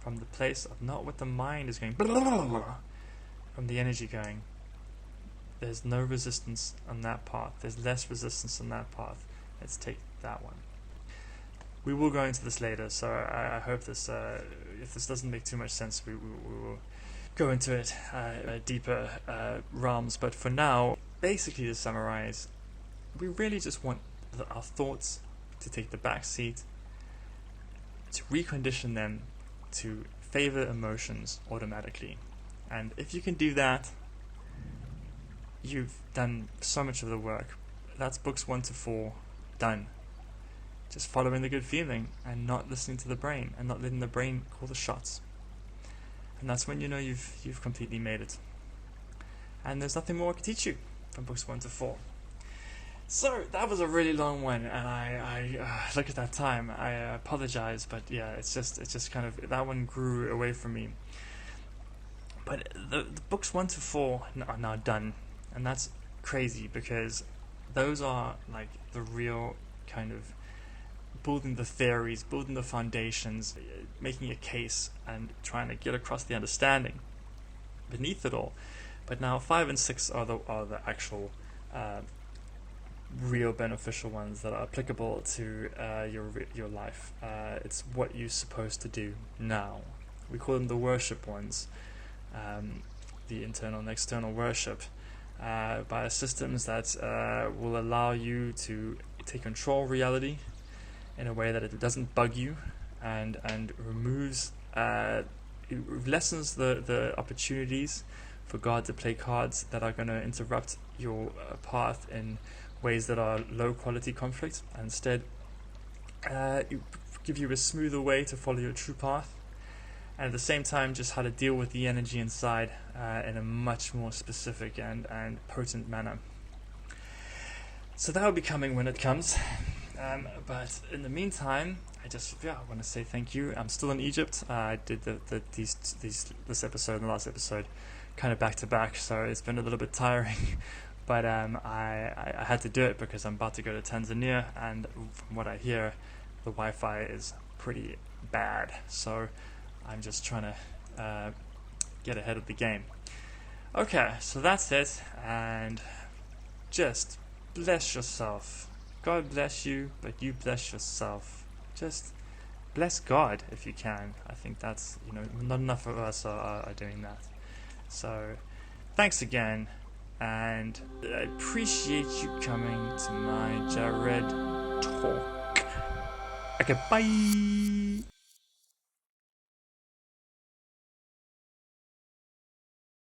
A: From the place of not what the mind is going, from the energy going, there's no resistance on that path. There's less resistance on that path. Let's take that one. We will go into this later, so I hope this, if this doesn't make too much sense, we will go into it deeper realms. But for now, basically to summarize, we really just want our thoughts to take the back seat, to recondition them to favor emotions automatically. And if you can do that, you've done so much of the work. That's books 1 to 4 done. Just following the good feeling and not listening to the brain and not letting the brain call the shots. And that's when you know you've completely made it. And there's nothing more I can teach you from books 1 to 4. So that was a really long one, and I look at that time. I apologize, but yeah, it's just kind of, that one grew away from me. But the books 1 to 4 are now done, and that's crazy because those are like the real kind of building the theories, building the foundations, making a case, and trying to get across the understanding beneath it all. But now 5 and 6 are the actual real beneficial ones that are applicable to your life. It's what you're supposed to do now. We call them the worship ones, the internal and external worship, by systems that will allow you to take control of reality in a way that it doesn't bug you, and removes, it lessens the opportunities for God to play cards that are going to interrupt your path in ways that are low quality conflict, and instead give you a smoother way to follow your true path, and at the same time just how to deal with the energy inside in a much more specific and potent manner. So that will be coming when it comes, but in the meantime, I want to say thank you. I'm still in Egypt. I did this episode and the last episode kind of back to back, so it's been a little bit tiring. But I had to do it because I'm about to go to Tanzania, and from what I hear, the Wi-Fi is pretty bad. So I'm just trying to get ahead of the game. Okay, so that's it, and just bless yourself. God bless you, but you bless yourself. Just bless God if you can. I think that's, not enough of us are doing that. So thanks again. And I appreciate you coming to my Jared talk. Okay, bye.